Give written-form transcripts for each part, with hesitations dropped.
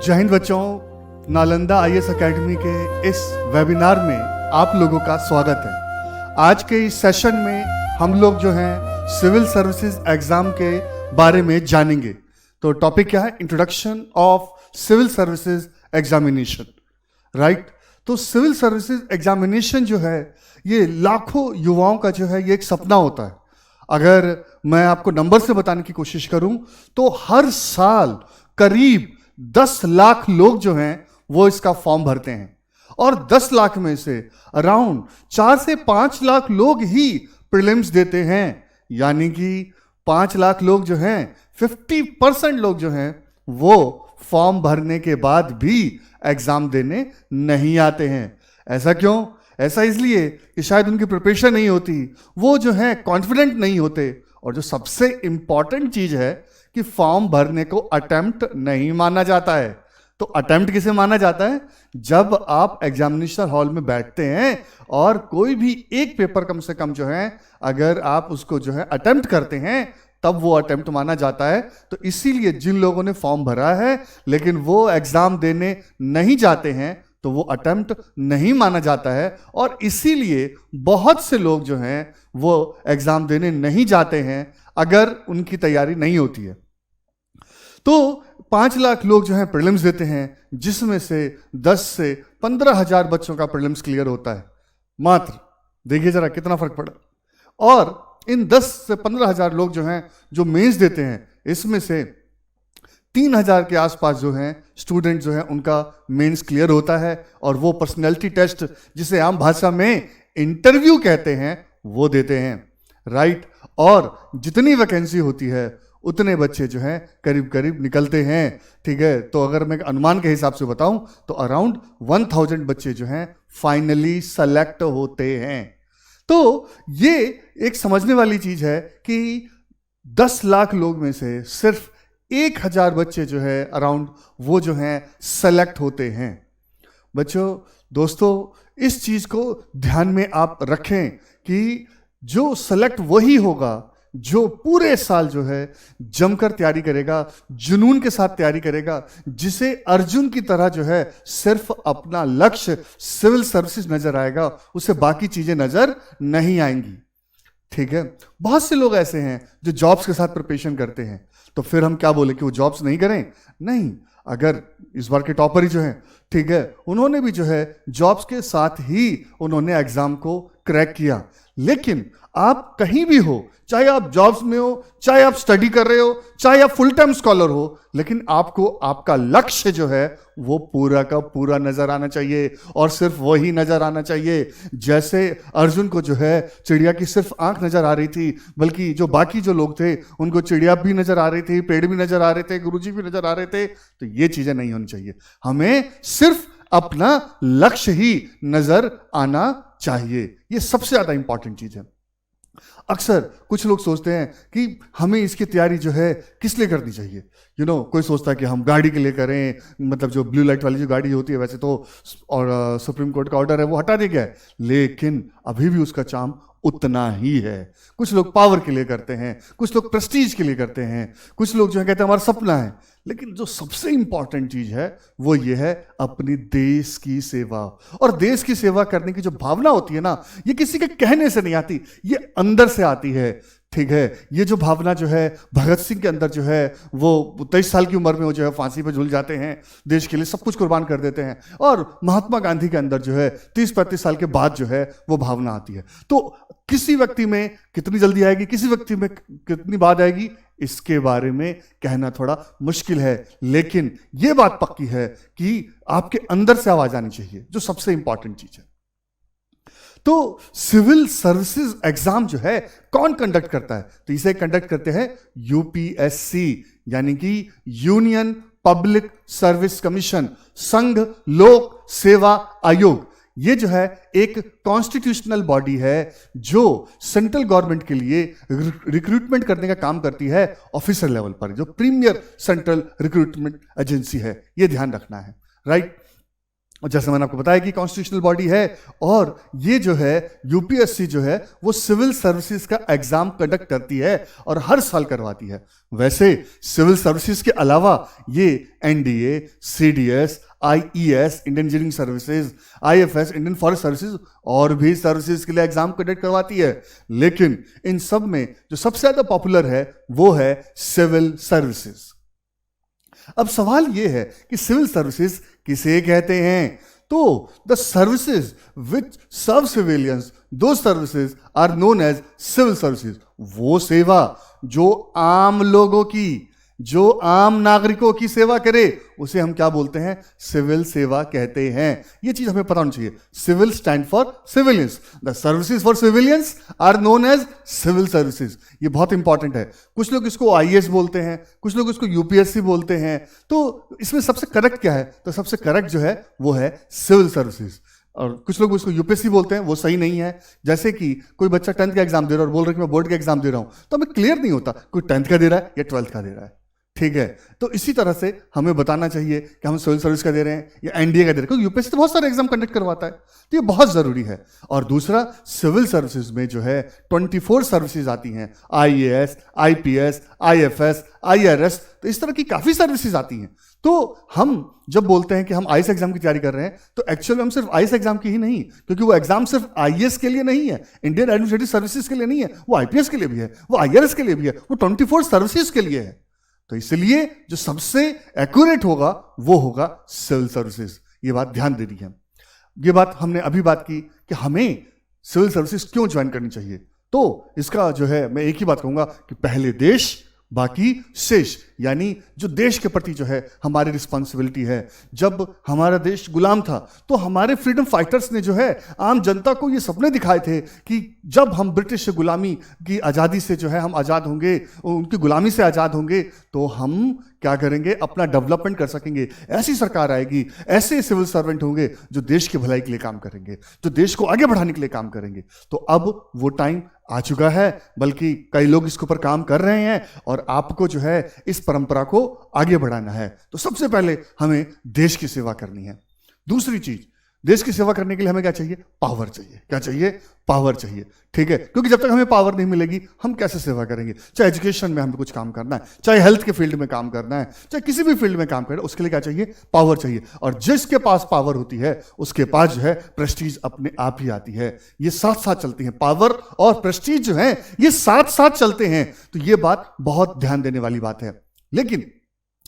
जय हिंद बच्चों, Nalanda IAS academy के इस वेबिनार में आप लोगों का स्वागत है। आज के इस सेशन में हम लोग जो हैं सिविल सर्विसेज एग्जाम के बारे में जानेंगे। तो टॉपिक क्या है? Introduction of civil services examination, right. तो सिविल सर्विसेज एग्जामिनेशन जो है ये लाखों युवाओं का जो है ये एक सपना होता है। अगर मैं आपको नंबर से बताने की कोशिश करूं तो हर साल करीब 10 लाख लोग जो हैं वो इसका फॉर्म भरते हैं और 10 लाख में से अराउंड 4 से 5 लाख लोग ही प्रीलिम्स देते हैं। यानी कि 5 लाख लोग जो हैं 50% लोग जो हैं वो फॉर्म भरने के बाद भी एग्जाम देने नहीं आते हैं। ऐसा क्यों? ऐसा इसलिए कि शायद उनकी प्रिपरेशन नहीं होती, वो जो है कॉन्फिडेंट नहीं होते, और जो सबसे इंपॉर्टेंट चीज है कि फॉर्म भरने को अटेम्प्ट नहीं माना जाता है। तो अटेम्प्ट किसे माना जाता है? जब आप एग्जामिनेशन हॉल में बैठते हैं और कोई भी एक पेपर कम से कम जो है अगर आप उसको जो है अटेम्प्ट करते हैं तब वो अटेम्प्ट माना जाता है। तो इसीलिए जिन लोगों ने फॉर्म भरा है लेकिन वो एग्जाम देने नहीं जाते हैं तो वो अटेम्प्ट नहीं माना जाता है, और इसीलिए बहुत से लोग जो हैं वो एग्जाम देने नहीं जाते हैं अगर उनकी तैयारी नहीं होती है। तो 5 लाख लोग जो हैं प्रीलिम्स देते हैं, जिसमें से 10 से 15 हजार बच्चों का प्रीलिम्स क्लियर होता है मात्र। देखिए जरा कितना फर्क पड़ा। और इन 10 से 15 हजार लोग जो हैं जो मेंस देते हैं, इसमें से 3000 के आसपास जो हैं स्टूडेंट जो हैं उनका मेंस क्लियर होता है, और वो पर्सनैलिटी टेस्ट जिसे आम भाषा में इंटरव्यू कहते हैं वो देते हैं, राइट। और जितनी वैकेंसी होती है उतने बच्चे जो हैं करीब करीब निकलते हैं, ठीक है। तो अगर मैं अनुमान के हिसाब से बताऊं तो अराउंड 1000 बच्चे जो हैं फाइनली सेलेक्ट होते हैं। तो ये एक समझने वाली चीज है कि 10 लाख लोग में से सिर्फ 1000 बच्चे जो है अराउंड वो जो हैं सेलेक्ट होते हैं। बच्चों, दोस्तों, इस चीज को ध्यान में आप रखें कि जो सेलेक्ट वही होगा जो पूरे साल जो है जमकर तैयारी करेगा, जुनून के साथ तैयारी करेगा, जिसे अर्जुन की तरह जो है सिर्फ अपना लक्ष्य सिविल सर्विसेज नजर आएगा, उसे बाकी चीजें नजर नहीं आएंगी, ठीक है। बहुत से लोग ऐसे हैं जो जॉब्स के साथ प्रिपरेशन करते हैं, तो फिर हम क्या बोले कि वो जॉब्स नहीं करें? नहीं, अगर इस बार के टॉपर ही जो हैं, ठीक है, उन्होंने भी जो है जॉब्स के साथ ही उन्होंने एग्जाम को क्रैक किया। लेकिन आप कहीं भी हो, चाहे आप जॉब्स में हो, चाहे आप स्टडी कर रहे हो, चाहे आप फुल टाइम स्कॉलर हो, लेकिन आपको आपका लक्ष्य जो है वो पूरा का पूरा नजर आना चाहिए, और सिर्फ वही नजर आना चाहिए। जैसे अर्जुन को जो है चिड़िया की सिर्फ आंख नजर आ रही थी, बल्कि जो बाकी जो लोग थे उनको चिड़िया भी नजर आ रही थी, पेड़ भी नजर आ रहे थे, गुरुजी भी नजर आ रहे थे। तो ये चीजें नहीं होनी चाहिए। हमें सिर्फ अपना लक्ष्य ही नजर आना चाहिए। ये सबसे ज्यादा इंपॉर्टेंट चीज है। अक्सर कुछ लोग सोचते हैं कि हमें इसकी तैयारी जो है किस लिए करनी चाहिए। कोई सोचता है कि हम गाड़ी के लिए करें, मतलब जो ब्लू लाइट वाली जो गाड़ी होती है, वैसे तो और सुप्रीम कोर्ट का ऑर्डर है वो हटा दिया गया है, लेकिन अभी भी उसका चार्म उतना ही है। कुछ लोग पावर के लिए करते हैं, कुछ लोग प्रेस्टीज के लिए करते हैं, कुछ लोग जो है कहते हैं हमारा सपना है। लेकिन जो सबसे इंपॉर्टेंट चीज है वो ये है अपनी देश की सेवा। और देश की सेवा करने की जो भावना होती है ना, ये किसी के कहने से नहीं आती, ये अंदर से आती है, ठीक है। ये जो भावना जो है भगत सिंह के अंदर जो है, वो 23 साल की उम्र में वो जो है फांसी पे झूल जाते हैं, देश के लिए सब कुछ कुर्बान कर देते हैं। और महात्मा गांधी के अंदर जो है 30-35 साल के बाद जो है वो भावना आती है। तो किसी व्यक्ति में कितनी जल्दी आएगी, किसी व्यक्ति में कितनी बाद आएगी, इसके बारे में कहना थोड़ा मुश्किल है। लेकिन यह बात पक्की है कि आपके अंदर से आवाज आनी चाहिए, जो सबसे इंपॉर्टेंट चीज है। तो सिविल सर्विसेज एग्जाम जो है कौन कंडक्ट करता है? तो इसे कंडक्ट करते हैं यूपीएससी, यानी कि यूनियन पब्लिक सर्विस कमीशन, संघ लोक सेवा आयोग। ये जो है एक कॉन्स्टिट्यूशनल बॉडी है जो सेंट्रल गवर्नमेंट के लिए रिक्रूटमेंट करने का काम करती है ऑफिसर लेवल पर, जो प्रीमियर सेंट्रल रिक्रूटमेंट एजेंसी है। ये ध्यान रखना है, राइट। और जैसे मैंने आपको बताया कि कॉन्स्टिट्यूशनल बॉडी है, और ये जो है यूपीएससी जो है वो सिविल सर्विसेज का एग्जाम कंडक्ट करती है और हर साल करवाती है। वैसे सिविल सर्विसेज के अलावा ये NDA, CDS, IES Indian engineering services, IFS Indian forest services और भी सर्विसेज के लिए एग्जाम कंडक्ट करवाती है। लेकिन इन सब में जो सबसे ज्यादा पॉपुलर है वो है सिविल सर्विसेज। अब सवाल यह है कि सिविल सर्विसेज किसे कहते हैं? तो the services which serve civilians, those services are known as civil services. वो सेवा जो आम लोगों की, जो आम नागरिकों की सेवा करे, उसे हम क्या बोलते हैं? सिविल सेवा कहते हैं। यह चीज हमें पता होनी चाहिए। Civil stand for civilians, the services for civilians are known as civil services. ये बहुत इंपॉर्टेंट है। कुछ लोग इसको आईएएस बोलते हैं, कुछ लोग इसको यूपीएससी बोलते हैं। तो इसमें सबसे करेक्ट क्या है? तो सबसे करेक्ट जो है वो है सिविल सर्विसेज। और कुछ लोग उसको यूपीएससी बोलते हैं, वो सही नहीं है। जैसे कि कोई बच्चा 10th का एग्जाम दे रहा है और बोल रहा है कि मैं बोर्ड का एग्जाम दे रहा हूं, तो हमें क्लियर नहीं होता कोई 10th का दे रहा है या 12th का दे रहा है। ठीक है, तो इसी तरह से हमें बताना चाहिए कि हम सिविल सर्विस का दे रहे हैं या एनडीए का दे रहे हैं, क्योंकि यूपीएससी तो बहुत सारे एग्जाम कंडक्ट करवाता है, तो ये बहुत जरूरी है। और दूसरा, सिविल सर्विसेज में जो है 24 सर्विसेज आती हैं, आईएएस, आईपीएस, आईएफएस, आईआरएस, तो इस तरह की काफी सर्विसेज आती हैं। तो हम जब बोलते हैं कि हम आईएएस एग्जाम की तैयारी कर रहे हैं, तो एक्चुअली हम सिर्फ आईएएस एग्जाम की ही नहीं, क्योंकि वो एग्जाम सिर्फ आईएएस के लिए नहीं है, इंडियन एडमिनिस्ट्रेटिव सर्विसेज के लिए नहीं है, वो आईपीएस के लिए भी है, वो आईआरएस के लिए भी है, वो 24 सर्विसेज के लिए है। तो इसलिए जो सबसे एक्यूरेट होगा वो होगा सिविल सर्विसेज। ये बात ध्यान देनी है। ये बात हमने अभी बात की कि हमें सिविल सर्विसेज क्यों ज्वाइन करनी चाहिए। तो इसका जो है मैं एक ही बात कहूंगा कि पहले देश बाकी शेष, यानी जो देश के प्रति जो है हमारी रिस्पॉन्सिबिलिटी है। जब हमारा देश गुलाम था तो हमारे फ्रीडम फाइटर्स ने जो है आम जनता को ये सपने दिखाए थे कि जब हम ब्रिटिश गुलामी की आज़ादी से जो है हम आज़ाद होंगे, उनकी गुलामी से आज़ाद होंगे, तो हम क्या करेंगे? अपना डेवलपमेंट कर सकेंगे। ऐसी सरकार आएगी, ऐसे सिविल सर्वेंट होंगे जो देश की भलाई के लिए काम करेंगे, जो देश को आगे बढ़ाने के लिए काम करेंगे। तो अब वो टाइम आ चुका है, बल्कि कई लोग इसके ऊपर काम कर रहे हैं और आपको जो है इस परंपरा को आगे बढ़ाना है। तो सबसे पहले हमें देश की सेवा करनी है। दूसरी चीज, देश की सेवा करने के लिए हमें क्या चाहिए? पावर चाहिए। क्या चाहिए? पावर चाहिए। ठीक है, क्योंकि जब तक हमें पावर नहीं मिलेगी हम कैसे सेवा करेंगे? चाहे एजुकेशन में हमें कुछ काम करना है, चाहे हेल्थ के फील्ड में काम करना है, चाहे किसी भी फील्ड में काम करना है, उसके लिए क्या चाहिए? पावर चाहिए। और जिसके पास पावर होती है उसके पास जो है प्रेस्टीज अपने आप ही आती है। ये साथ साथ चलती हैं, पावर और प्रेस्टीज जो है ये साथ साथ चलते हैं। तो ये बात बहुत ध्यान देने वाली बात है। लेकिन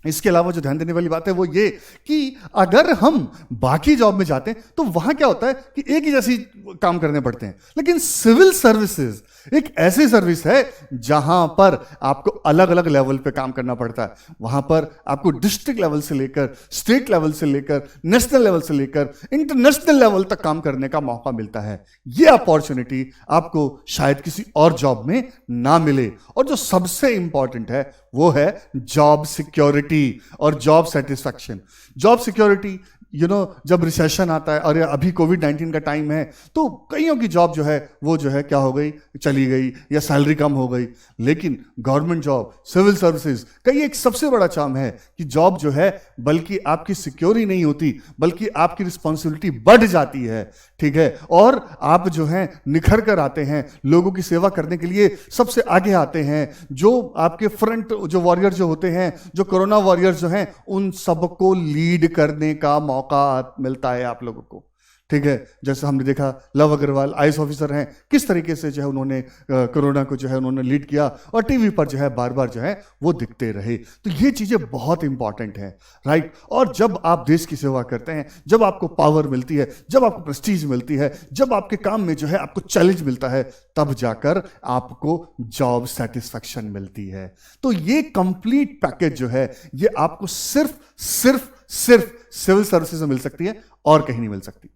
इसके अलावा जो ध्यान देने वाली बात है वो ये कि अगर हम बाकी जॉब में जाते हैं तो वहां क्या होता है कि एक ही जैसी काम करने पड़ते हैं। लेकिन सिविल सर्विसेज एक ऐसी सर्विस है जहां पर आपको अलग अलग लेवल पे काम करना पड़ता है। वहां पर आपको डिस्ट्रिक्ट लेवल से लेकर, स्टेट लेवल से लेकर, नेशनल लेवल से लेकर इंटरनेशनल लेवल तक काम करने का मौका मिलता है। यह अपॉर्चुनिटी आपको शायद किसी और जॉब में ना मिले। और जो सबसे इंपॉर्टेंट है वो है जॉब सिक्योरिटी और जॉब सेटिस्फैक्शन। जॉब सिक्योरिटी, जब रिसेशन आता है और अभी कोविड-19 का टाइम है तो कईयों की जॉब जो है वो जो है क्या हो गई? चली गई या सैलरी कम हो गई। लेकिन गवर्नमेंट जॉब, सिविल सर्विसेज का ये एक सबसे बड़ा चार्म है कि जॉब जो है बल्कि आपकी सिक्योर ही नहीं होती, बल्कि आपकी रिस्पॉन्सिबिलिटी बढ़ जाती है। ठीक है, और आप जो है निखर कर आते हैं, लोगों की सेवा करने के लिए सबसे आगे आते हैं। जो आपके फ्रंट जो वॉरियर जो होते हैं, जो कोरोना वॉरियर्स जो हैं, उन सबको लीड करने का मौका मिलता है आप लोगों को। ठीक है, जैसे हमने देखा लव अग्रवाल आईएएस ऑफिसर हैं, किस तरीके से जो है उन्होंने कोरोना को जो है उन्होंने लीड किया और टीवी पर जो है बार बार जो है वो दिखते रहे। तो ये चीजें बहुत इंपॉर्टेंट है, राइट। और जब आप देश की सेवा करते हैं, जब आपको पावर मिलती है, जब आपको प्रेस्टीज मिलती है, जब आपके काम में जो है आपको चैलेंज मिलता है, तब जाकर आपको जॉब सेटिस्फैक्शन मिलती है। तो ये कंप्लीट पैकेज जो है ये आपको सिर्फ सिर्फ सिर्फ सिविल सर्विसेज में मिल सकती है और कहीं नहीं मिल सकती।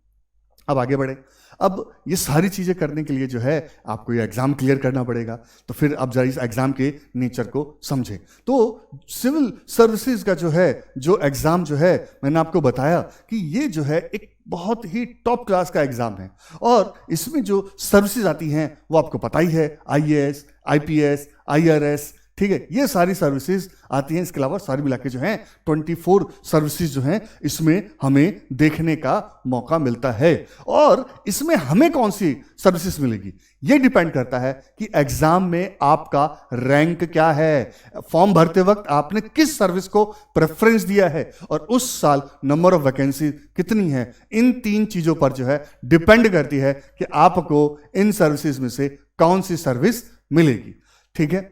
अब आगे बढ़े। अब ये सारी चीजें करने के लिए जो है आपको ये एग्जाम क्लियर करना पड़ेगा। तो फिर अब जरा इस एग्जाम के नेचर को समझें। तो सिविल सर्विसेज का जो है जो एग्जाम जो है मैंने आपको बताया कि ये जो है एक बहुत ही टॉप क्लास का एग्जाम है। और इसमें जो सर्विसेज आती हैं वो आपको पता ही है, आईएएस, आईपीएस, आईआरएस, ठीक है, ये सारी सर्विसेज आती हैं। इसके अलावा सारी मिला के जो हैं 24 सर्विसेज जो हैं इसमें हमें देखने का मौका मिलता है। और इसमें हमें कौन सी सर्विसेज मिलेगी ये डिपेंड करता है कि एग्जाम में आपका रैंक क्या है, फॉर्म भरते वक्त आपने किस सर्विस को प्रेफरेंस दिया है, और उस साल नंबर ऑफ वैकेंसी कितनी है। इन 3 चीजों पर जो है डिपेंड करती है कि आपको इन सर्विसेज में से कौन सी सर्विस मिलेगी। ठीक है,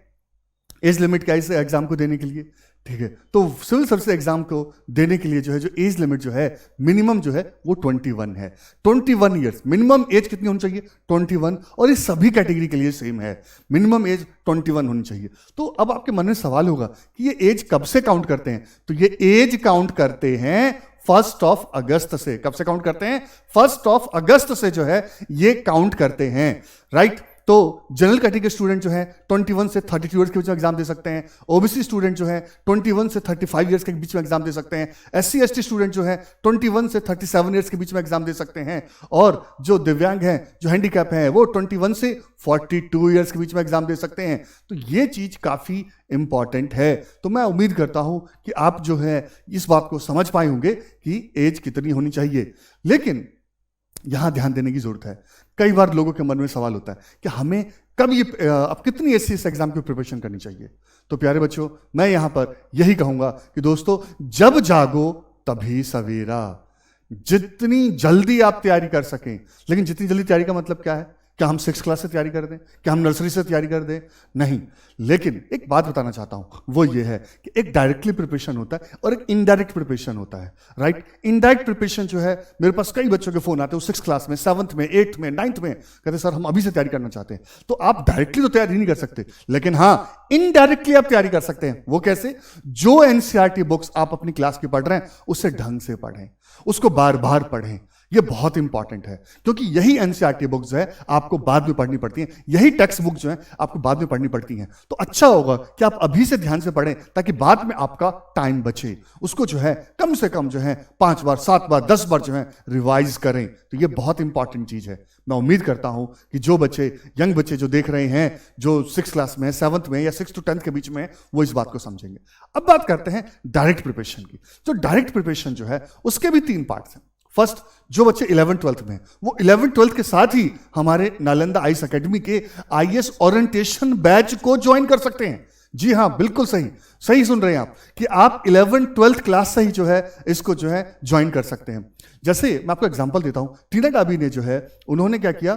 एज लिमिट क्या है इस एग्जाम को देने के लिए? ठीक है, तो सिविल सर्विस एग्जाम को देने के लिए जो है जो एज लिमिट जो है मिनिमम जो है वो 21 है। 21 ईयर्स मिनिमम एज कितनी होनी चाहिए? 21। और ये सभी कैटेगरी के लिए सेम है, मिनिमम एज 21 होनी चाहिए। तो अब आपके मन में सवाल होगा कि ये एज कब से काउंट करते हैं? तो ये एज काउंट करते हैं 1 अगस्त से। कब से काउंट करते हैं? 1 अगस्त से जो है ये काउंट करते हैं, राइट। तो जनरल कैटेगरी के स्टूडेंट जो है 21 से 32 ईयर्स के बीच में एग्जाम दे सकते हैं। ओबीसी स्टूडेंट जो है 21 से 35 ईयर्स के बीच में एग्जाम दे सकते हैं। एससी एसटी स्टूडेंट जो है 21 से 37 ईयर्स के बीच में एग्जाम दे सकते हैं। और जो दिव्यांग हैं, जो हैंडीकैप हैं, वो 21 से 42 ईयर्स के बीच में एग्जाम दे सकते हैं। तो ये चीज काफी इंपॉर्टेंट है। तो मैं उम्मीद करता हूं कि आप जो है इस बात को समझ पाए होंगे कि एज कितनी होनी चाहिए। लेकिन यहां ध्यान देने की जरूरत है। कई बार लोगों के मन में सवाल होता है कि हमें कब ये अब कितनी ऐसी इस एग्जाम की प्रिपरेशन करनी चाहिए। तो प्यारे बच्चों, मैं यहां पर यही कहूंगा कि दोस्तों, जब जागो तभी सवेरा। जितनी जल्दी आप तैयारी कर सकें, लेकिन जितनी जल्दी तैयारी का मतलब क्या है? क्या हम 6th क्लास से तैयारी कर दें? क्या हम नर्सरी से तैयारी कर दें? नहीं। लेकिन एक बात बताना चाहता हूं, वो ये है कि एक डायरेक्टली प्रिपरेशन होता है और एक इनडायरेक्ट प्रिपरेशन होता है, राइट। इनडायरेक्ट प्रिपरेशन जो है, मेरे पास कई बच्चों के फोन आते हैं 6th क्लास में, 7th में, 8th में, 9th में, कहते सर हम अभी से तैयारी करना चाहते हैं। तो आप डायरेक्टली तो तैयारी नहीं कर सकते, लेकिन हाँ इनडायरेक्टली आप तैयारी कर सकते हैं। वो कैसे? जो एनसीईआरटी बुक्स आप अपनी क्लास की पढ़ रहे हैं उससे ढंग से पढ़ें, उसको बार बार पढ़ें। ये बहुत इंपॉर्टेंट है, क्योंकि यही एनसीईआरटी बुक्स जो है आपको बाद में पढ़नी पड़ती हैं, यही टेक्स्ट बुक जो है आपको बाद में पढ़नी पड़ती हैं। तो अच्छा होगा कि आप अभी से ध्यान से पढ़ें, ताकि बाद में आपका टाइम बचे। उसको जो है कम से कम जो है 5 बार, 7 बार, 10 बार जो है रिवाइज करें। तो ये बहुत इंपॉर्टेंट चीज है। मैं उम्मीद करता हूं कि जो बच्चे, यंग बच्चे जो देख रहे हैं, जो 6th क्लास में, 7th में या 6 to 10th के बीच में, वो इस बात को समझेंगे। अब बात करते हैं डायरेक्ट प्रिपरेशन की। जो डायरेक्ट प्रिपरेशन जो है उसके भी 3 पार्ट्स हैं। फर्स्ट, जो बच्चे 11th 12th में, वो 11th 12th के साथ ही हमारे नालंदा आईएएस एकेडमी के आईएएस ओरिएंटेशन बैच को ज्वाइन कर सकते हैं। जी हाँ, बिल्कुल सही सुन रहे हैं आप कि आप 11th 12th क्लास से ही जो है इसको जो है ज्वाइन कर सकते हैं। जैसे मैं आपको एग्जांपल देता हूं, टीना डाबी ने जो है, उन्होंने क्या किया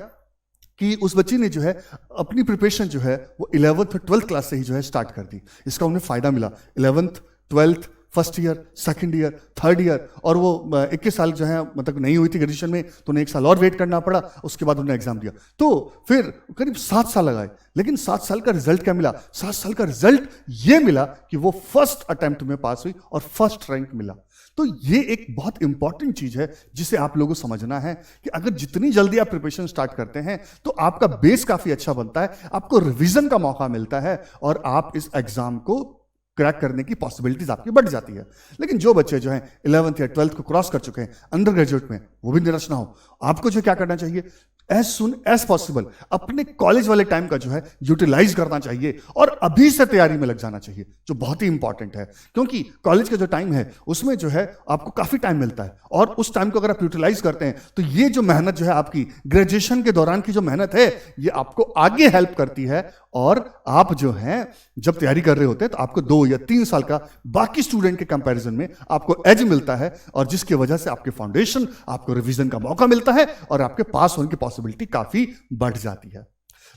कि उस बच्ची ने जो है अपनी प्रिपरेशन जो है वो 11th 12th क्लास से ही जो है स्टार्ट कर दी। इसका उन्हें फायदा मिला। 11th 12th first year, second year, third year, और वो 21 साल जो है मतलब नहीं हुई थी ग्रेजुएशन में, तो उन्हें 1 साल और वेट करना पड़ा। उसके बाद उन्होंने एग्जाम दिया, तो फिर करीब 7 साल लगाए। लेकिन 7 साल का रिजल्ट क्या मिला? 7 साल का रिजल्ट ये मिला कि वो फर्स्ट अटेम्प्ट में पास हुई और फर्स्ट रैंक मिला। तो ये एक बहुत इंपॉर्टेंट चीज है जिसे आप लोगों को समझना है कि अगर जितनी जल्दी आप प्रिपरेशन स्टार्ट करते हैं तो आपका बेस काफी अच्छा बनता है, आपको रिवीजन का मौका मिलता है और आप इस एग्जाम को क्रैक करने की पॉसिबिलिटीज आपकी बढ़ जाती है। लेकिन जो बच्चे जो हैं 11th या 12th को क्रॉस कर चुके हैं, अंडर ग्रेजुएट में, वो भी निराश ना हो। आपको जो क्या करना चाहिए, एज सुन एज पॉसिबल अपने कॉलेज वाले टाइम का जो है यूटिलाइज करना चाहिए और अभी से तैयारी में लग जाना चाहिए, जो बहुत ही इंपॉर्टेंट है। क्योंकि कॉलेज का जो टाइम है उसमें जो है आपको काफी टाइम मिलता है, और उस टाइम को अगर आप यूटिलाइज करते हैं तो ये जो मेहनत जो है आपकी ग्रेजुएशन के दौरान की जो मेहनत है, ये आपको आगे हेल्प करती है। और आप जो है जब तैयारी कर रहे होते हैं तो आपको 2 या 3 साल का बाकी स्टूडेंट के कंपैरिजन में आपको एज मिलता है, और जिसकी वजह से आपके फाउंडेशन, आपको रिवीजन का मौका मिलता है और आपके पास होने की पॉसिबिलिटी काफी बढ़ जाती है।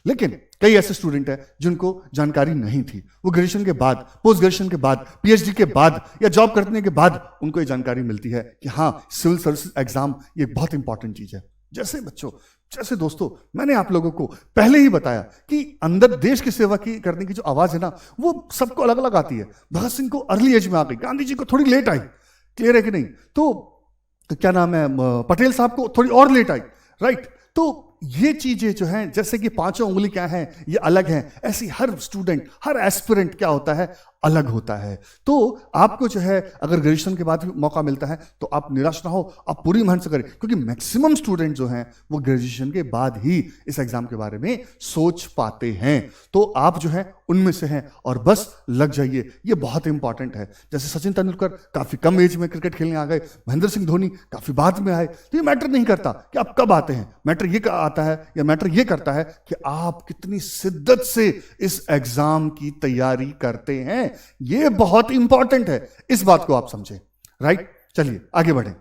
लेकिन कई ऐसे स्टूडेंट हैं जिनको जानकारी नहीं थी, वो ग्रेजुएशन के बाद, पोस्ट ग्रेजुएशन के बाद, पीएचडी के बाद या जॉब करने के बाद उनको ये जानकारी मिलती है कि हाँ, सिविल सर्विसेज एग्जाम ये बहुत इंपॉर्टेंट चीज है। जैसे बच्चों, जैसे दोस्तों, मैंने आप लोगों को पहले ही बताया कि अंदर देश की सेवा की करने की जो आवाज है ना, वो सबको अलग अलग आती है। भगत सिंह को अर्ली एज में आ गई, गांधी जी को थोड़ी लेट आई, क्लियर है कि नहीं? तो क्या नाम है, पटेल साहब को थोड़ी और लेट आई, राइट। तो ये चीजें जो हैं, जैसे कि 5 उंगली क्या हैं, ये अलग हैं, ऐसी हर स्टूडेंट, हर एस्पिरेंट क्या होता है, अलग होता है। तो आपको जो है अगर ग्रेजुएशन के बाद भी मौका मिलता है तो आप निराश ना हो, आप पूरी मेहनत से करें, क्योंकि मैक्सिमम स्टूडेंट जो हैं वो ग्रेजुएशन के बाद ही इस एग्जाम के बारे में सोच पाते हैं। तो आप जो है उनमें से हैं और बस लग जाइए, ये बहुत इंपॉर्टेंट है। जैसे सचिन तेंदुलकर काफी कम एज में क्रिकेट खेलने आ गए, महेंद्र सिंह धोनी काफी बाद में आए, तो ये मैटर नहीं करता कि आप कब आते हैं, मैटर ये आता है या मैटर ये करता है कि आप कितनी शिद्दत से इस एग्जाम की तैयारी करते हैं। ये बहुत इंपॉर्टेंट है, इस बात को आप समझें, राइट। चलिए आगे बढ़ें।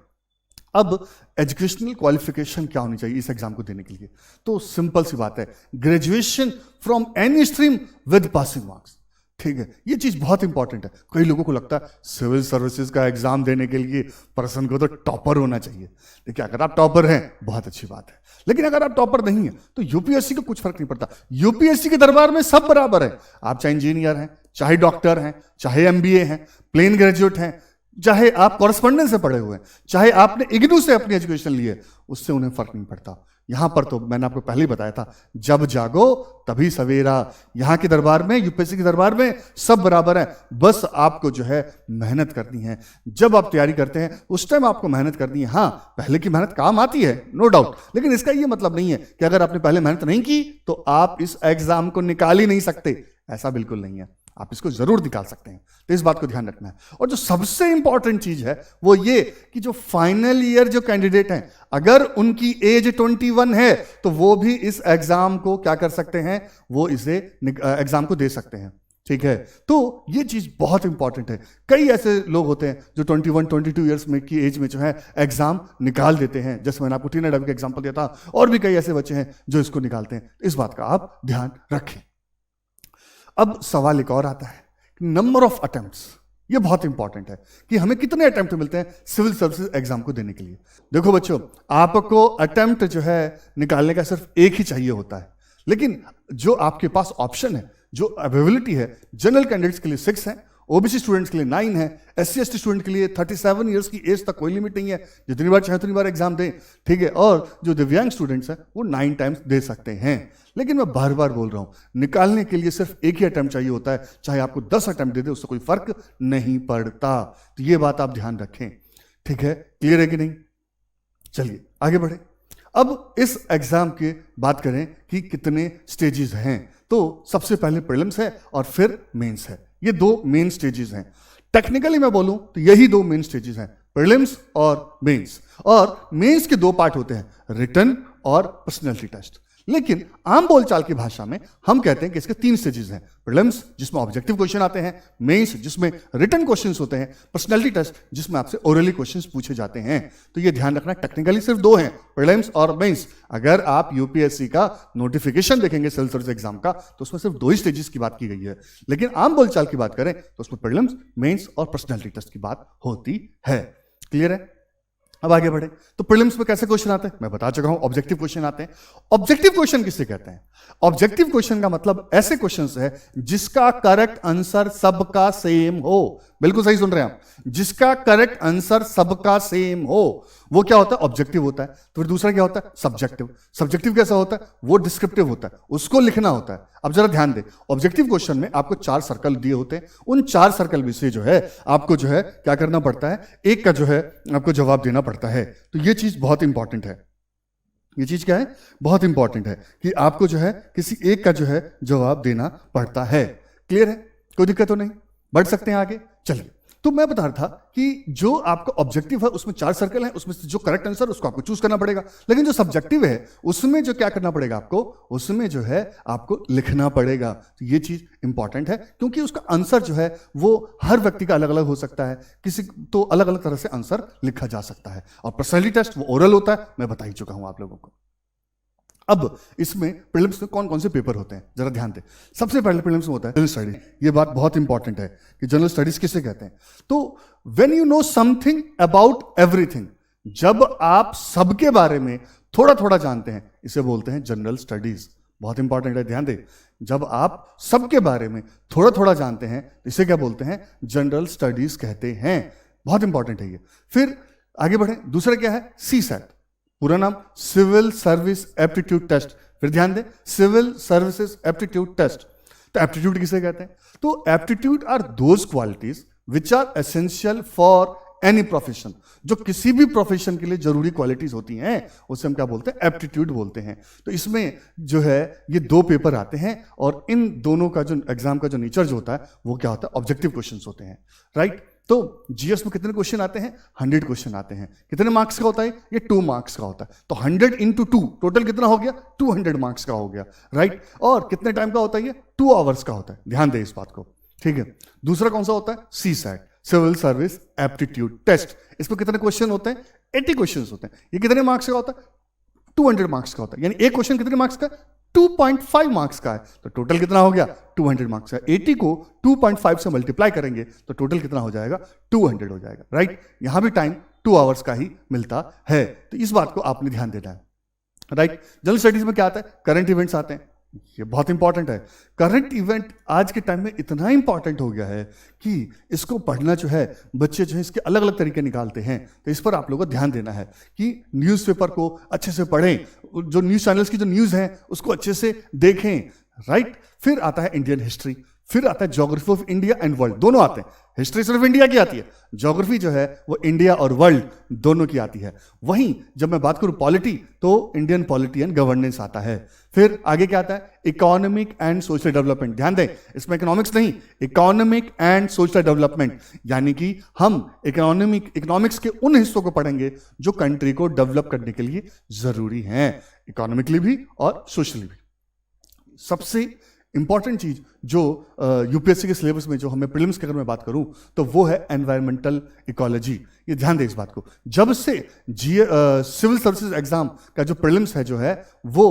अब एजुकेशनल क्वालिफिकेशन क्या होनी चाहिए इस एग्जाम को देने के लिए? तो सिंपल सी बात है, graduation from any stream with passing marks. ठीक है, ये चीज बहुत इंपॉर्टेंट है। कई लोगों को लगता है सिविल सर्विसेज का एग्जाम देने के लिए पर्सन को तो टॉपर होना चाहिए। देखिए, अगर आप टॉपर हैं बहुत अच्छी बात है, लेकिन अगर आप टॉपर नहीं है तो यूपीएससी को कुछ फर्क नहीं पड़ता। यूपीएससी के दरबार में सब बराबर है। आप चाहे इंजीनियर हैं, चाहे डॉक्टर हैं, चाहे एमबीए हैं, प्लेन ग्रेजुएट हैं, चाहे आप कॉरेस्पॉन्डेंस से पढ़े हुए हैं, चाहे आपने इग्नू से अपनी एजुकेशन ली है, उससे उन्हें फर्क नहीं पड़ता। यहां पर तो मैंने आपको पहले ही बताया था, जब जागो तभी सवेरा। यहां के दरबार में, यूपीएससी के दरबार में सब बराबर है। बस आपको जो है मेहनत करनी है। जब आप तैयारी करते हैं उस टाइम आपको मेहनत करनी है। हाँ, पहले की मेहनत काम आती है, नो डाउट, लेकिन इसका यह मतलब नहीं है कि अगर आपने पहले मेहनत नहीं की तो आप इस एग्जाम को निकाल ही नहीं सकते। ऐसा बिल्कुल नहीं है, आप इसको जरूर निकाल सकते हैं। तो इस बात को ध्यान रखना है। और जो सबसे इंपॉर्टेंट चीज है वो ये कि जो फाइनल ईयर जो कैंडिडेट हैं, अगर उनकी एज 21 है तो वो भी इस एग्जाम को क्या कर सकते हैं, वो इसे एग्जाम को दे सकते हैं। ठीक है, तो ये चीज बहुत इंपॉर्टेंट है। कई ऐसे लोग होते हैं जो 21-22 ईयर्स में की एज में जो है एग्जाम निकाल देते हैं, जैसे मैंने आपको टीना डब का एग्जाम्पल दिया था, और भी कई ऐसे बच्चे हैं जो इसको निकालते हैं। इस बात का आप ध्यान रखें। अब सवाल एक और आता है, नंबर ऑफ अटेम्प्ट्स। ये बहुत इंपॉर्टेंट है कि हमें कितने अटेम्प्ट मिलते हैं सिविल सर्विसेज एग्जाम को देने के लिए। देखो बच्चों, आपको अटेम्प्ट जो है निकालने का सिर्फ एक ही चाहिए होता है, लेकिन जो आपके पास ऑप्शन है, जो अवेलेबिलिटी है, जनरल कैंडिडेट्स के लिए 6 है, ओबीसी स्टूडेंट्स के लिए 9 है, एससी एसटी स्टूडेंट के लिए 37 ईयर्स की एज तक कोई लिमिट नहीं है, जितनी बार चाहे उतनी बार एग्जाम दें। ठीक है, और जो दिव्यांग स्टूडेंट्स हैं वो 9 टाइम्स दे सकते हैं। लेकिन मैं बार बार बोल रहा हूं, निकालने के लिए सिर्फ एक ही अटेम्प्ट चाहिए होता है, चाहे आपको 10 अटेम्प्ट दे दे, उससे कोई फर्क नहीं पड़ता। तो ये बात आप ध्यान रखें। ठीक है, क्लियर है कि नहीं? चलिए आगे बढ़े। अब इस एग्जाम की बात करें कि कितने स्टेजेस हैं। तो सबसे पहले प्रीलिम्स है और फिर मेंस है। ये 2 मेन स्टेजेस हैं। टेक्निकली मैं बोलूं तो यही 2 मेन स्टेजेस हैं, प्रीलिम्स और मेंस। और मेंस के 2 पार्ट होते हैं, रिटन और पर्सनैलिटी टेस्ट। लेकिन आम बोलचाल की भाषा में हम कहते हैं कि इसके 3 स्टेजेस हैं, प्रीलिम्स जिसमें ऑब्जेक्टिव क्वेश्चन आते हैं, मेंस जिसमें रिटन क्वेश्चंस होते हैं, पर्सनैलिटी टेस्ट जिसमें आपसे ओरली क्वेश्चंस पूछे जाते हैं। तो ये ध्यान रखना, टेक्निकली सिर्फ 2 हैं, प्रीलिम्स और मेंस। अगर आप यूपीएससी का नोटिफिकेशन देखेंगे सिविल सर्विस एग्जाम का तो उसमें सिर्फ 2 ही स्टेजेस की बात की गई है, लेकिन आम बोलचाल की बात करें तो उसमें प्रीलिम्स, मेंस और पर्सनैलिटी टेस्ट की बात होती है। क्लियर है? अब आगे बढ़े। तो प्रीलिम्स में कैसे क्वेश्चन आते हैं मैं बता चुका हूं, ऑब्जेक्टिव क्वेश्चन आते हैं। ऑब्जेक्टिव क्वेश्चन किसे कहते हैं? ऑब्जेक्टिव क्वेश्चन का मतलब ऐसे क्वेश्चंस है जिसका करेक्ट आंसर सबका सेम हो। बिल्कुल सही सुन रहे हैं आप, जिसका करेक्ट आंसर सबका सेम हो वो क्या होता है? ऑब्जेक्टिव होता है। तो फिर दूसरा क्या होता है? सब्जेक्टिव। सब्जेक्टिव कैसा होता है? वो डिस्क्रिप्टिव होता है, उसको लिखना होता है। अब जरा ध्यान दें, ऑब्जेक्टिव क्वेश्चन में आपको 4 सर्कल दिए होते हैं, उन 4 सर्कल में से जो है आपको जो है क्या करना पड़ता है, एक का जो है आपको जवाब देना पड़ता है। तो ये चीज बहुत इंपॉर्टेंट है। ये चीज क्या है? बहुत इंपॉर्टेंट है कि आपको जो है किसी एक का जो है जवाब देना पड़ता है। क्लियर है? कोई दिक्कत तो नहीं? बढ़ सकते हैं आगे। चलिए, तो मैं बता रहा था कि जो आपका ऑब्जेक्टिव है उसमें 4 सर्कल हैं, उसमें से जो करेक्ट आंसर उसको आपको चूज करना पड़ेगा। लेकिन जो सब्जेक्टिव है उसमें जो क्या करना पड़ेगा आपको, उसमें जो है आपको लिखना पड़ेगा। तो ये चीज इंपॉर्टेंट है क्योंकि उसका आंसर जो है वो हर व्यक्ति का अलग अलग हो सकता है, किसी तो अलग अलग तरह से आंसर लिखा जा सकता है। और पर्सनैलिटी टेस्ट वो ओरल होता है, मैं बता ही चुका हूं आप लोगों को। अब इसमें प्रीलिम्स में कौन कौन से पेपर होते हैं जरा ध्यान दें। सबसे पहले प्रीलिम्स में होता है जनरल स्टडीज। ये बात बहुत इंपॉर्टेंट है कि जनरल स्टडीज किसे कहते हैं। तो when you know something about everything, जब आप सबके बारे में थोड़ा थोड़ा जानते हैं, इसे बोलते हैं जनरल स्टडीज। बहुत इंपॉर्टेंट है, ध्यान दें। जब आप सबके बारे में थोड़ा थोड़ा जानते हैं, इसे क्या बोलते हैं? जनरल स्टडीज कहते हैं। बहुत इंपॉर्टेंट है ये। फिर आगे बढ़े, दूसरा क्या है? सीसैट, पूरा नाम सिविल सर्विस एप्टीट्यूड टेस्ट। फिर ध्यान दें, सिविल सर्विसेज एप्टीट्यूड टेस्ट। तो एप्टीट्यूड किसे कहते हैं? तो aptitude are those qualities which are essential for any profession, जो किसी भी प्रोफेशन के लिए जरूरी क्वालिटीज होती हैं उसे हम क्या बोलते हैं, एप्टीट्यूड बोलते हैं। तो इसमें जो है ये 2 पेपर आते हैं और इन दोनों का जो एग्जाम का जो नेचर जो होता है वो क्या होता है, ऑब्जेक्टिव क्वेश्चंस होते हैं, राइट। तो जीएस में कितने क्वेश्चन आते हैं, 100 क्वेश्चन आते हैं। कितने मार्क्स का होता है, ये 2 मार्क्स का होता है। तो 100 इंटू 2 टोटल कितना हो गया, 200 मार्क्स का हो गया, राइट। और कितने टाइम का होता है, ये 2 आवर्स का होता है, ध्यान दें इस बात को, ठीक है। दूसरा कौन सा होता है, CSAT, civil service aptitude test. इसमें कितने क्वेश्चन होते हैं, 80 क्वेश्चन होते हैं। ये कितने मार्क्स का होता है, 200 मार्क्स का होता है। यानी एक क्वेश्चन कितने मार्क्स का, 2.5 मार्क्स का है। तो टोटल कितना हो गया, 200 मार्क्स का। 80 को 2.5 से मल्टीप्लाई करेंगे तो टोटल कितना हो जाएगा, 200 हो जाएगा, राइट। यहां भी टाइम 2 आवर्स का ही मिलता है। तो इस बात को आपने ध्यान देना है, राइट। जनरल स्टडीज में क्या आता है, करंट इवेंट्स आते हैं, ये बहुत इंपॉर्टेंट है। करंट इवेंट आज के टाइम में इतना इंपॉर्टेंट हो गया है कि इसको पढ़ना जो है, बच्चे जो है इसके अलग अलग तरीके निकालते हैं। तो इस पर आप लोगों को ध्यान देना है कि न्यूज़पेपर को अच्छे से पढ़ें, जो न्यूज़ चैनल्स की जो न्यूज़ है उसको अच्छे से देखें, राइट। फिर आता है इंडियन हिस्ट्री, फिर आता है geography of India and world, दोनों आते हैं। हिस्ट्री सिर्फ इंडिया की आती है, ज्योग्राफी जो है वो इंडिया और वर्ल्ड दोनों की आती है। वहीं जब मैं बात करूं पॉलिटी, तो इंडियन पॉलिटी एंड गवर्नेंस आता है। फिर आगे क्या आता है, इकोनॉमिक एंड सोशल डेवलपमेंट। ध्यान दें, इसमें इकोनॉमिक्स नहीं, इकोनॉमिक एंड सोशल डेवलपमेंट, यानी कि हम इकोनॉमिक्स के उन हिस्सों को पढ़ेंगे जो कंट्री को डेवलप करने के लिए जरूरी हैं, इकोनॉमिकली भी और सोशली भी। सबसे इंपॉर्टेंट चीज जो यूपीएससी के सिलेबस में जो हमें प्रीलिम्स की अगर मैं बात करूं तो वो है एनवायरमेंटल इकोलॉजी। ये ध्यान दें इस बात को, जब से सिविल सर्विसेज एग्जाम का जो प्रीलिम्स है जो है वो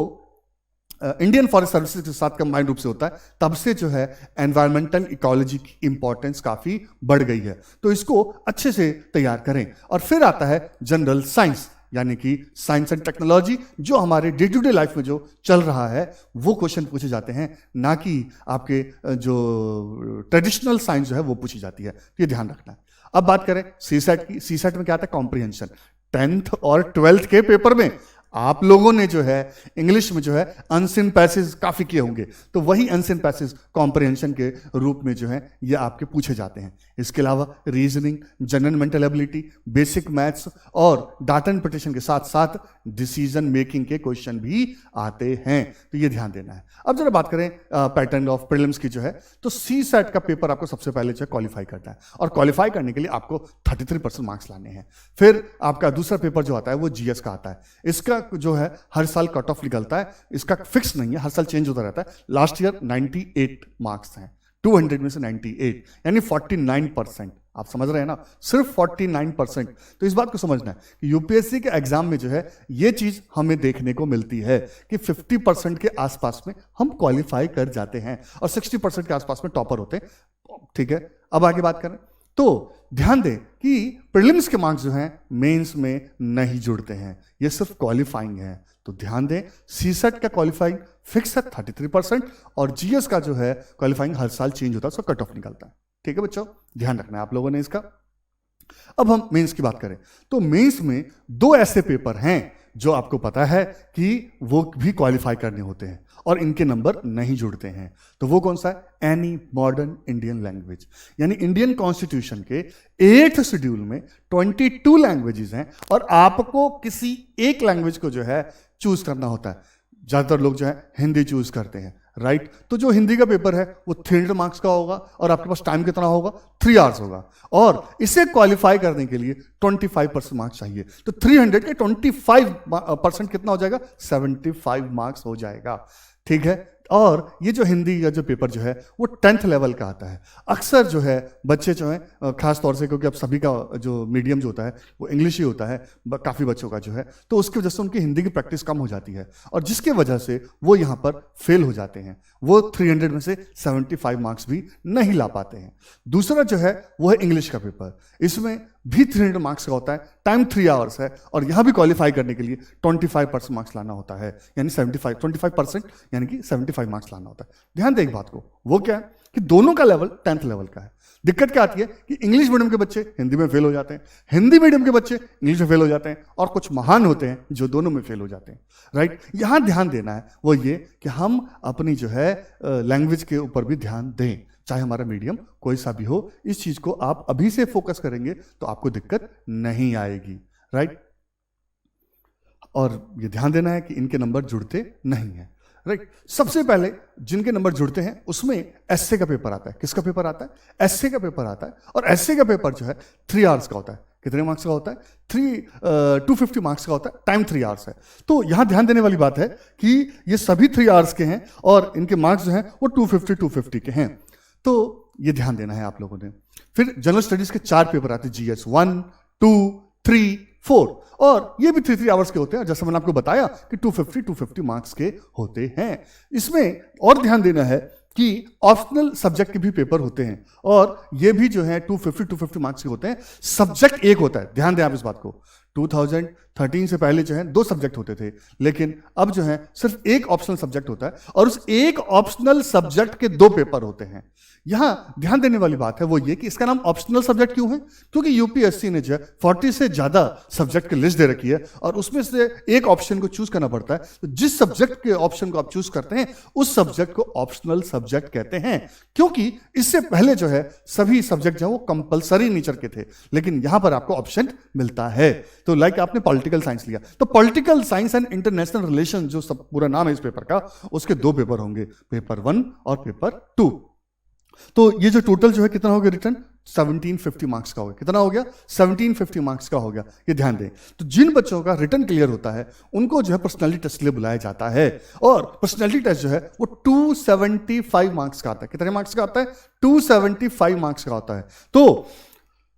इंडियन फॉरेस्ट सर्विसेज के साथ कंबाइंड रूप से होता है, तब से जो है एनवायरमेंटल इकोलॉजी की इंपॉर्टेंस काफी बढ़ गई है। तो इसको अच्छे से तैयार करें। और फिर आता है जनरल साइंस, यानी कि साइंस एंड टेक्नोलॉजी, जो हमारे डे टू डे लाइफ में जो चल रहा है वो क्वेश्चन पूछे जाते हैं, ना कि आपके जो ट्रेडिशनल साइंस जो है वो पूछी जाती है। तो ये ध्यान रखना है। अब बात करें सीसैट की। सीसैट में क्या आता है, कॉम्प्रिहेंशन। 10th और 12th के पेपर में आप लोगों ने जो है इंग्लिश में जो है अनसीन पैसेज काफी किए होंगे, तो वही अनसीन पैसेज कॉम्प्रिहेंशन के रूप में जो है ये आपके पूछे जाते हैं। इसके अलावा reasoning, general mental ability, basic maths और डाटा इंटरप्रिटेशन के साथ साथ डिसीजन मेकिंग के क्वेश्चन भी आते हैं। तो ये ध्यान देना है। अब जरा बात करें पैटर्न ऑफ प्रीलिम्स की जो है, तो सीसैट का पेपर आपको सबसे पहले जो है क्वालिफाई करना है, और क्वालिफाई करने के लिए आपको 33% मार्क्स लाने हैं। फिर आपका दूसरा पेपर जो आता है वो जीएस का आता है। इसका जो है हर साल कट ऑफ निकलता है, इसका फिक्स नहीं है, हर साल चेंज होता रहता है। लास्ट ईयर 98 मार्क्स हैं, 200 में से 98, यानी 49%। आप समझ रहे हैं ना, सिर्फ 49%। तो इस बात को समझना है कि यूपीएससी के एग्जाम में जो है ये चीज हमें देखने को मिलती है कि 50% के आसपास में हम क्वालिफाई कर जाते हैं और 60% के आसपास में टॉपर होते हैं, ठीक है। अब आगे बात करें तो ध्यान दें कि प्रीलिम्स के मार्क्स जो हैं मेंस में नहीं जुड़ते हैं, ये सिर्फ क्वालिफाइंग है। तो ध्यान दें, सीसेट का क्वालिफाइंग फिक्स है 33% और जीएस का जो है क्वालिफाइंग हर साल चेंज होता है, उसका कट ऑफ निकलता है। ठीक है बच्चों, ध्यान रखना है आप लोगों ने इसका। अब हम मेंस की बात करें तो मेंस में 2 ऐसे पेपर हैं जो आपको पता है कि वो भी क्वालिफाई करने होते हैं और इनके नंबर नहीं जुड़ते हैं। तो वो कौन सा है, एनी मॉडर्न इंडियन लैंग्वेज, यानी इंडियन कॉन्स्टिट्यूशन के 8th शेड्यूल में 22 लैंग्वेजेस हैं और आपको किसी एक लैंग्वेज को जो है चूज करना होता है। ज्यादातर लोग जो है हिंदी चूज करते हैं, राइट। तो जो हिंदी का पेपर है वो 300 मार्क्स का होगा और आपके पास टाइम कितना होगा, 3 आवर्स होगा, और इसे क्वालिफाई करने के लिए 25% मार्क्स चाहिए। तो 300 के 25% कितना हो जाएगा, 75 मार्क्स हो जाएगा, ठीक है। और ये जो हिंदी का जो पेपर जो है वो 10th लेवल का आता है। अक्सर जो है बच्चे जो है खास तौर से, क्योंकि अब सभी का जो मीडियम जो होता है वो इंग्लिश ही होता है, काफ़ी बच्चों का जो है, तो उसकी वजह से उनकी हिंदी की प्रैक्टिस कम हो जाती है और जिसके वजह से वो यहाँ पर फेल हो जाते हैं। वो 300 में से 75 मार्क्स भी नहीं ला पाते हैं। दूसरा जो है वो है इंग्लिश का पेपर, इसमें भी 300 मार्क्स का होता है, टाइम 3 आवर्स है और यहां भी क्वालिफाई करने के लिए 25% मार्क्स लाना होता है, यानी 25% यानी कि 75 मार्क्स लाना होता है। ध्यान दें एक बात को, वो क्या है कि दोनों का लेवल 10th लेवल का है। दिक्कत क्या आती है कि इंग्लिश मीडियम के बच्चे हिंदी में फेल हो जाते हैं, हिंदी मीडियम के बच्चे इंग्लिश में फेल हो जाते हैं, और कुछ महान होते हैं जो दोनों में फेल हो जाते हैं, राइट। यहां ध्यान देना है वो ये कि हम अपनी जो है लैंग्वेज के ऊपर भी ध्यान दें। चाहे हमारा मीडियम कोई सा भी हो, इस चीज को आप अभी से फोकस करेंगे तो आपको दिक्कत नहीं आएगी, राइट। और ये ध्यान देना है कि इनके नंबर जुड़ते नहीं हैं, राइट। सबसे पहले जिनके नंबर जुड़ते हैं उसमें एस्से का पेपर आता है। किसका पेपर आता है? एस्से का पेपर आता है। और एस्से का पेपर जो है 3 आवर्स का होता है। कितने मार्क्स का होता है? 250 मार्क्स का होता है। टाइम 3 आवर्स है। तो यहां ध्यान देने वाली बात है कि ये सभी 3 आवर्स के हैं और इनके मार्क्स जो हैं वो 250 के हैं। तो ये ध्यान देना है आप लोगों ने। फिर जनरल स्टडीज के 4 पेपर आते हैं, GS 1, 2, 3, 4, और ये भी 3 आवर्स के होते हैं। जैसे मैंने आपको बताया कि 250 मार्क्स के होते हैं। इसमें और ध्यान देना है कि ऑप्शनल सब्जेक्ट के भी पेपर होते हैं और ये भी जो है 250 मार्क्स के होते हैं। सब्जेक्ट एक होता है, ध्यान दें आप इस बात को। 2013 से पहले जो है 2 सब्जेक्ट होते थे, लेकिन अब जो है सिर्फ एक ऑप्शनल सब्जेक्ट होता है और उस एक ऑप्शनल सब्जेक्ट के 2 पेपर होते हैं। यहां ध्यान देने वाली बात है वो ये कि इसका नाम ऑप्शनल सब्जेक्ट क्यों है? क्योंकि यूपीएससी ने जो है 40 से ज्यादा सब्जेक्ट की लिस्ट दे रखी है और उसमें से एक ऑप्शन को चूज करना पड़ता है। तो जिस सब्जेक्ट के ऑप्शन को आप चूज करते हैं उस सब्जेक्ट को ऑप्शनल सब्जेक्ट कहते हैं, क्योंकि इससे पहले जो है सभी सब्जेक्ट जो है वो कंपलसरी नेचर के थे, लेकिन यहां पर आपको ऑप्शन मिलता है। तो लाइक आपने पॉलिटिकल साइंस लिया तो political science and international relation जो सब पूरा नाम है इस पेपर का, उसके 2 पेपर होंगे, पेपर 1 और पेपर 2। तो ये जो टोटल जो है कितना हो गया रिटर्न? 1750 मार्क्स का हो गया। कितना हो गया? 1750 मार्क्स का हो गया। ये ध्यान दें। तो जिन बच्चों का रिटर्न क्लियर होता है उनको जो है पर्सनालिटी टेस्ट के लिए बुलाया जाता है और पर्सनालिटी टेस्ट जो है वो 275 मार्क्स का आता है। कितने मार्क्स का आता है? 275 मार्क्स का होता है। तो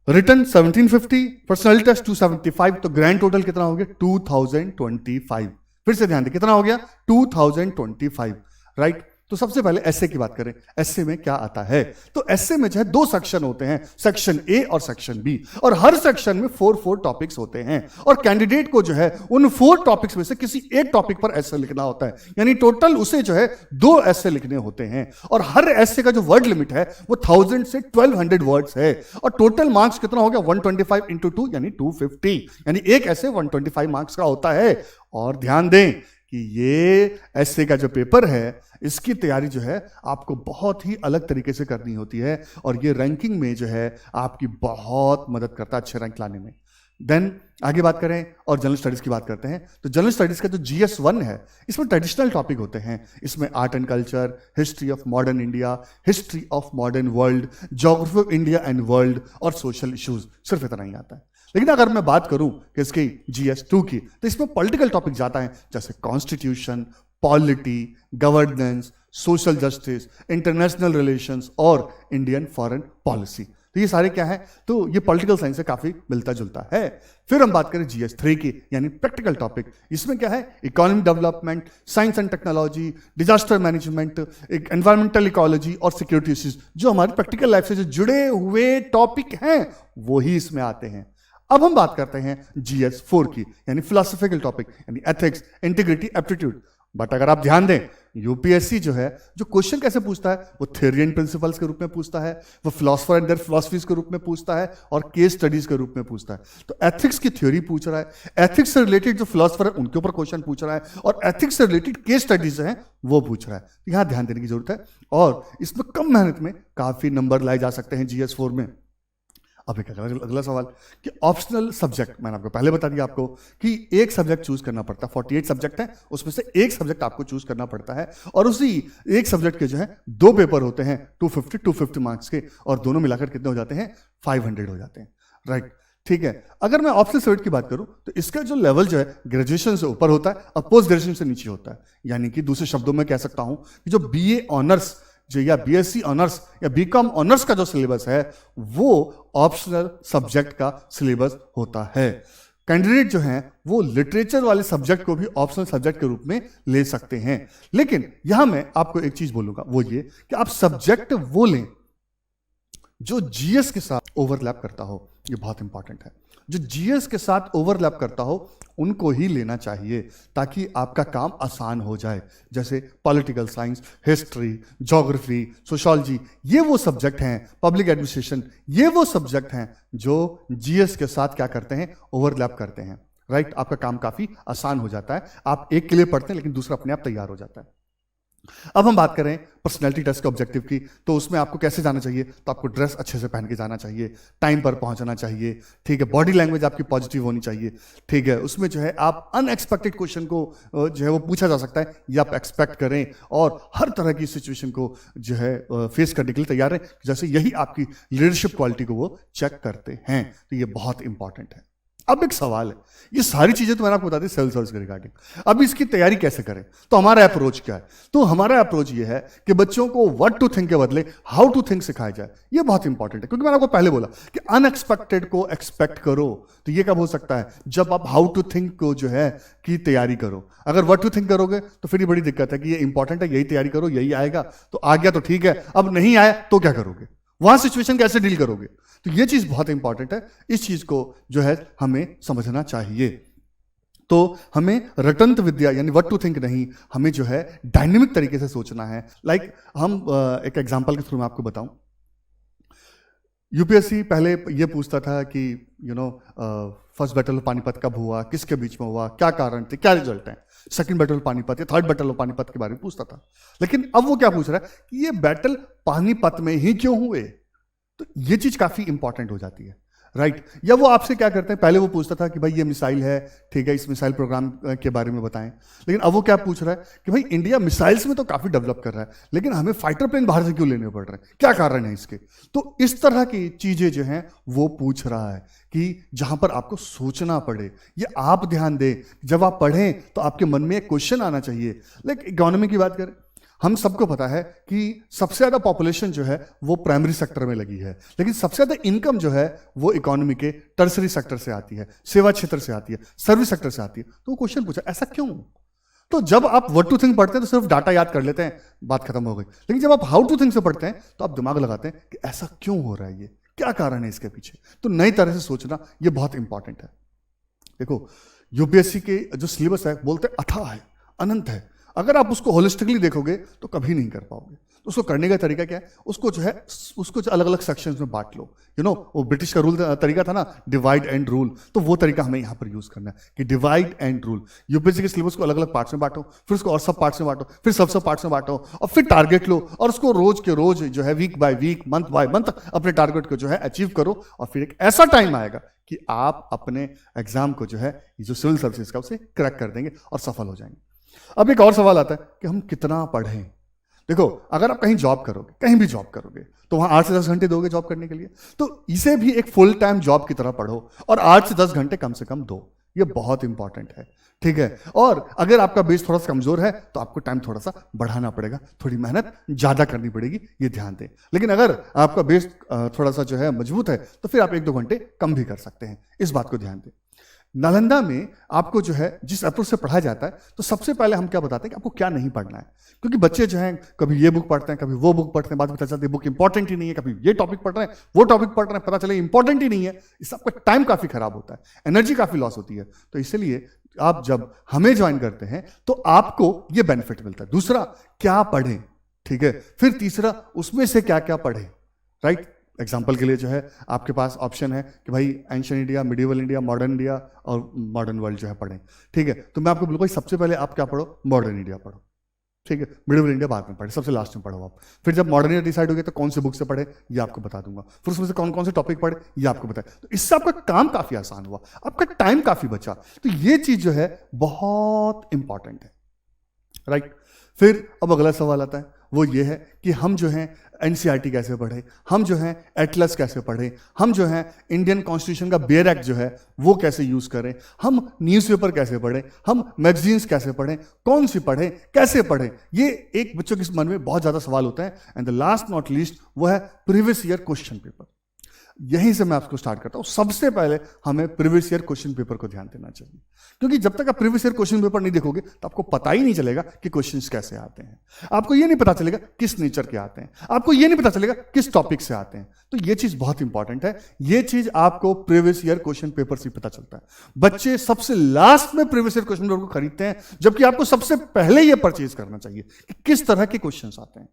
रिटर्न 1750, पर्सनालिटी टेस्ट 275, तो ग्रैंड टोटल कितना हो गया? 2025। फिर से ध्यान दें, कितना हो गया? 2025, राइट। तो सबसे पहले एस्से की बात करें। एस्से में क्या आता है? तो एस्से में जो है 2 सेक्शन होते हैं, सेक्शन ए और सेक्शन बी, और हर सेक्शन में 4 टॉपिक्स होते हैं और कैंडिडेट को जो है उन 4 टॉपिक्स में से किसी एक टॉपिक पर एस्से लिखना होता है। यानी टोटल उसे जो है 2 एस्से लिखने होते हैं और हर एस्से का जो वर्ड लिमिट है वो 1000 से 1200 वर्ड्स है और टोटल मार्क्स कितना हो गया? 125 इंटू 2 यानी 250, यानी एक एस्से 125 मार्क्स का होता है। और ध्यान दें कि ये एस्से का जो पेपर है इसकी तैयारी जो है आपको बहुत ही अलग तरीके से करनी होती है और ये रैंकिंग में जो है आपकी बहुत मदद करता है अच्छे रैंक लाने में। देन आगे बात करें और जनरल स्टडीज की बात करते हैं। तो जनरल स्टडीज का जो GS 1 है इसमें ट्रेडिशनल टॉपिक होते हैं। इसमें art and culture, history of modern India, history of modern world, geography of India and world और सोशल इश्यूज, सिर्फ इतना ही आता है। लेकिन अगर मैं बात करूं कि इसकी GS 2 की, तो इसमें पॉलिटिकल टॉपिक जाता है, जैसे constitution, polity, governance, social justice, international relations और इंडियन फॉरेन पॉलिसी। तो ये सारे क्या है? तो ये पॉलिटिकल साइंस से काफी मिलता जुलता है। फिर हम बात करें GS 3 की, यानी प्रैक्टिकल टॉपिक। इसमें क्या है? Economic development, science and technology, disaster management, environmental ecology और सिक्योरिटी इश्यूज, जो हमारी प्रैक्टिकल लाइफ से जो जुड़े हुए टॉपिक हैं वो ही इसमें आते हैं। अब हम बात करते हैं GS 4 की, यानी फिलोसॉफिकल टॉपिक, यानी एथिक्स, इंटीग्रिटी, एप्टीट्यूड। बट अगर आप ध्यान दें, यूपीएससी जो है जो क्वेश्चन कैसे पूछता है वो थ्योरी एंड प्रिंसिपल्स के रूप में पूछता है, वो फिलोसफर एंड देयर फिलॉसफीज के रूप में पूछता है और केस स्टडीज के रूप में पूछता है। तो एथिक्स की थ्योरी पूछ रहा है, एथिक्स से रिलेटेड जो फिलोसफर है उनके ऊपर क्वेश्चन पूछ रहा है और एथिक्स से रिलेटेड केस स्टडीज हैं वो पूछ रहा है। यहां ध्यान देने की जरूरत है और इसमें कम मेहनत में काफी नंबर लाए जा सकते हैं GS 4 में। अब एक अगला सवाल कि ऑप्शनल सब्जेक्ट, मैंने आपको पहले बता दिया आपको कि एक सब्जेक्ट चूज करना पड़ता है। 48 सब्जेक्ट है, उसमें से एक सब्जेक्ट आपको चूज करना पड़ता है और उसी एक सब्जेक्ट के जो है 2 पेपर होते हैं 250 मार्क्स के और दोनों मिलाकर कितने हो जाते हैं? 500 हो जाते हैं, राइट। ठीक है। अगर मैं ऑप्शनल सब्जेक्ट की बात करूं तो इसका जो लेवल जो है ग्रेजुएशन से ऊपर होता है और पोस्ट ग्रेजुएशन से नीचे होता है। यानी कि दूसरे शब्दों में कह सकता हूं कि जो BA ऑनर्स जो या BSc ऑनर्स या BCom ऑनर्स का जो सिलेबस है वो ऑप्शनल सब्जेक्ट का सिलेबस होता है। कैंडिडेट जो हैं वो लिटरेचर वाले सब्जेक्ट को भी ऑप्शनल सब्जेक्ट के रूप में ले सकते हैं। लेकिन यहां मैं आपको एक चीज बोलूंगा, वो ये कि आप सब्जेक्ट वो लें जो GS के साथ ओवरलैप करता हो। ये बहुत इंपॉर्टेंट है। जो GS के साथ ओवरलैप करता हो उनको ही लेना चाहिए ताकि आपका काम आसान हो जाए। जैसे political science, history, geography, sociology, ये वो सब्जेक्ट हैं, पब्लिक एडमिनिस्ट्रेशन, ये वो सब्जेक्ट हैं जो GS के साथ क्या करते हैं? ओवरलैप करते हैं, राइट। आपका काम काफी आसान हो जाता है। आप एक के लिए पढ़ते हैं लेकिन दूसरा अपने आप तैयार हो जाता है। अब हम बात करें पर्सनैलिटी टेस्ट के ऑब्जेक्टिव की, तो उसमें आपको कैसे जाना चाहिए? तो आपको ड्रेस अच्छे से पहन के जाना चाहिए, टाइम पर पहुंचना चाहिए, ठीक है, बॉडी लैंग्वेज आपकी पॉजिटिव होनी चाहिए, ठीक है। उसमें जो है आप अनएक्सपेक्टेड क्वेश्चन को जो है वो पूछा जा सकता है, ये आप एक्सपेक्ट करें और हर तरह की सिचुएशन को जो है फेस करने के लिए तैयार है, जैसे यही आपकी लीडरशिप क्वालिटी को वो चेक करते हैं। तो ये बहुत इंपॉर्टेंट है। अब एक सवाल है, ये सारी चीजें तो मैंने आपको बता दी सिविल सर्विस के रिगार्डिंग। अब इसकी तैयारी कैसे करें? तो हमारा अप्रोच क्या है? तो हमारा अप्रोच ये है कि बच्चों को व्हाट टू थिंक के बदले हाउ टू थिंक सिखाया जाए। ये बहुत इंपॉर्टेंट है, क्योंकि मैंने आपको पहले बोला कि अनएक्सपेक्टेड को एक्सपेक्ट करो। तो ये कब हो सकता है? जब आप हाउ टू थिंक को जो है की तैयारी करो। अगर व्हाट टू थिंक करोगे तो फिर ये बड़ी दिक्कत है कि ये इंपॉर्टेंट है, यही तैयारी करो, यही आएगा, तो आ गया तो ठीक है, अब नहीं आया तो क्या करोगे? वहां सिचुएशन कैसे डील करोगे? तो ये चीज बहुत इंपॉर्टेंट है, इस चीज को जो है हमें समझना चाहिए। तो हमें रटंत विद्या यानी व्हाट टू थिंक नहीं, हमें जो है डायनेमिक तरीके से सोचना है। लाइक हम एक एग्जांपल के थ्रू मैं आपको बताऊं। यूपीएससी पहले ये पूछता था कि फर्स्ट बैटल ऑफ पानीपत कब हुआ, किसके बीच में हुआ, क्या कारण थे, क्या रिजल्ट है। सेकंड बैटल ऑफ पानीपत या थर्ड बैटल ऑफ पानीपत के बारे में पूछता था। लेकिन अब वो क्या पूछ रहा है कि ये बैटल पानीपत में ही क्यों हुए। तो ये चीज काफी इंपॉर्टेंट हो जाती है, राइट। या वो आपसे क्या करते हैं, पहले वो पूछता था कि भाई ये मिसाइल है, ठीक है, इस मिसाइल प्रोग्राम के बारे में बताएं। लेकिन अब वो क्या पूछ रहा है कि भाई इंडिया मिसाइल्स में तो काफी डेवलप कर रहा है, लेकिन हमें फाइटर प्लेन बाहर से क्यों लेने पड़ रहे हैं, क्या कारण है इसके। तो इस तरह की चीजें जो हैं वो पूछ रहा है कि जहां पर आपको सोचना पड़े। ये आप ध्यान दें, जब आप पढ़ें तो आपके मन में एक क्वेश्चन आना चाहिए। लेकिन इकोनॉमी की बात करें, हम सबको पता है कि सबसे ज्यादा पॉपुलेशन जो है वो प्राइमरी सेक्टर में लगी है, लेकिन सबसे ज्यादा इनकम जो है वो इकोनॉमी के टर्सरी सेक्टर से आती है, सेवा क्षेत्र से आती है, सर्विस सेक्टर से आती है। तो वो क्वेश्चन पूछा ऐसा क्यों। तो जब आप व्हाट टू थिंक पढ़ते हैं तो सिर्फ डाटा याद कर लेते हैं, बात खत्म हो गई। लेकिन जब आप हाउ टू थिंक से पढ़ते हैं तो आप दिमाग लगाते हैं कि ऐसा क्यों हो रहा है, ये क्या कारण है इसके पीछे। तो नई तरह से सोचना ये बहुत इंपॉर्टेंट है। देखो यूपीएससी के जो सिलेबस है बोलते अथाह है, अनंत है। अगर आप उसको होलिस्टिकली देखोगे तो कभी नहीं कर पाओगे। तो उसको करने का तरीका क्या है, उसको जो है उसको जो अलग अलग सेक्शंस में बांट लो। वो ब्रिटिश का रूल तरीका था ना, डिवाइड एंड रूल। तो वो तरीका हमें यहाँ पर यूज करना है कि डिवाइड एंड रूल। यूपीएससी के सिलेबस को अलग अलग पार्ट्स में बांटो, फिर उसको और सब पार्ट्स में बांटो, फिर सब पार्ट्स में बांटो, और फिर टारगेट लो और उसको रोज के रोज जो है week by week, month by month अपने टारगेट को जो है अचीव करो। और फिर एक ऐसा टाइम आएगा कि आप अपने एग्जाम को जो है जो सिविल सर्विसेज का उसे क्रैक कर देंगे और सफल हो जाएंगे। अब एक और सवाल आता है कि हम कितना पढ़ें। देखो अगर आप कहीं जॉब करोगे, कहीं भी जॉब करोगे, तो वहां 8 से 10 घंटे दोगे जॉब करने के लिए। तो इसे भी एक फुल टाइम जॉब की तरह पढ़ो और 8 से 10 घंटे कम से कम दो। ये बहुत इंपॉर्टेंट है, ठीक है। और अगर आपका बेस थोड़ा सा कमजोर है तो आपको टाइम थोड़ा सा बढ़ाना पड़ेगा, थोड़ी मेहनत ज्यादा करनी पड़ेगी, ये ध्यान दें। लेकिन अगर आपका बेस थोड़ा सा जो है मजबूत है तो फिर आप 1-2 घंटे कम भी कर सकते हैं, इस बात को ध्यान दें। नालंदा में आपको जो है जिस अप्रोच से पढ़ा जाता है, तो सबसे पहले हम क्या बताते हैं कि आपको क्या नहीं पढ़ना है। क्योंकि बच्चे जो हैं कभी ये बुक पढ़ते हैं, कभी वो बुक पढ़ते हैं, बाद में पता चलता है बुक इंपॉर्टेंट ही नहीं है, कभी ये टॉपिक पढ़ रहे हैं, वो टॉपिक पढ़ रहे हैं, पता चले इंपॉर्टेंट ही नहीं है। इससे आपका टाइम काफी खराब होता है, एनर्जी काफी लॉस होती है। तो इसलिए आप जब हमें ज्वाइन करते हैं तो आपको ये बेनिफिट मिलता है। दूसरा, क्या पढ़ें, ठीक है। फिर तीसरा, उसमें से क्या क्या पढ़ें, राइट। एग्जाम्पल के लिए जो है आपके पास ऑप्शन है कि भाई ancient India, medieval India, modern India और मॉडर्न वर्ल्ड जो है पढ़ें, ठीक है। तो मैं आपको बोलूँगा सबसे पहले आप क्या पढ़ो, मॉडर्न इंडिया पढ़ो, ठीक है। मिडिवल इंडिया बाद में पढ़े, सबसे लास्ट में पढ़ो आप। फिर जब मॉडर्न इंडिया डिसाइड हो गया तो कौन से बुक से पढ़े ये आपको बता दूंगा, फिर उसमें से कौन कौन से टॉपिक पढ़े ये आपको बताए। तो इससे आपका काम काफी आसान हुआ, आपका टाइम काफी बचा। तो ये चीज जो है बहुत इंपॉर्टेंट है, राइट। फिर अब अगला सवाल आता है, वो ये है कि हम जो है एनसीईआरटी कैसे पढ़ें, हम जो है एटलस कैसे पढ़ें, हम जो है इंडियन कॉन्स्टिट्यूशन का बेयर एक्ट जो है वो कैसे यूज करें, हम न्यूज़पेपर कैसे पढ़ें, हम मैगजीन्स कैसे पढ़ें, कौन सी पढ़ें, कैसे पढ़ें। ये एक बच्चों के मन में बहुत ज्यादा सवाल होता है। And the last not least वो है प्रीवियस ईयर क्वेश्चन पेपर। यहीं से मैं आपको स्टार्ट करता हूं। सबसे पहले हमें प्रीवियस ईयर क्वेश्चन पेपर को ध्यान देना चाहिए, क्योंकि जब तक आप प्रीवियस ईयर क्वेश्चन पेपर नहीं देखोगे तो आपको पता ही नहीं चलेगा कि क्वेश्चंस कैसे आते हैं। आपको ये नहीं पता चलेगा किस नेचर के आते हैं, आपको ये नहीं पता चलेगा किस टॉपिक से आते हैं। तो ये चीज बहुत इंपॉर्टेंट है, ये चीज आपको प्रीवियस ईयर क्वेश्चन पेपर से पता चलता है। बच्चे सबसे लास्ट में प्रीवियस ईयर क्वेश्चन पेपर को खरीदते हैं, जबकि आपको सबसे पहले यह परचेज करना चाहिए कि किस तरह के क्वेश्चन आते हैं।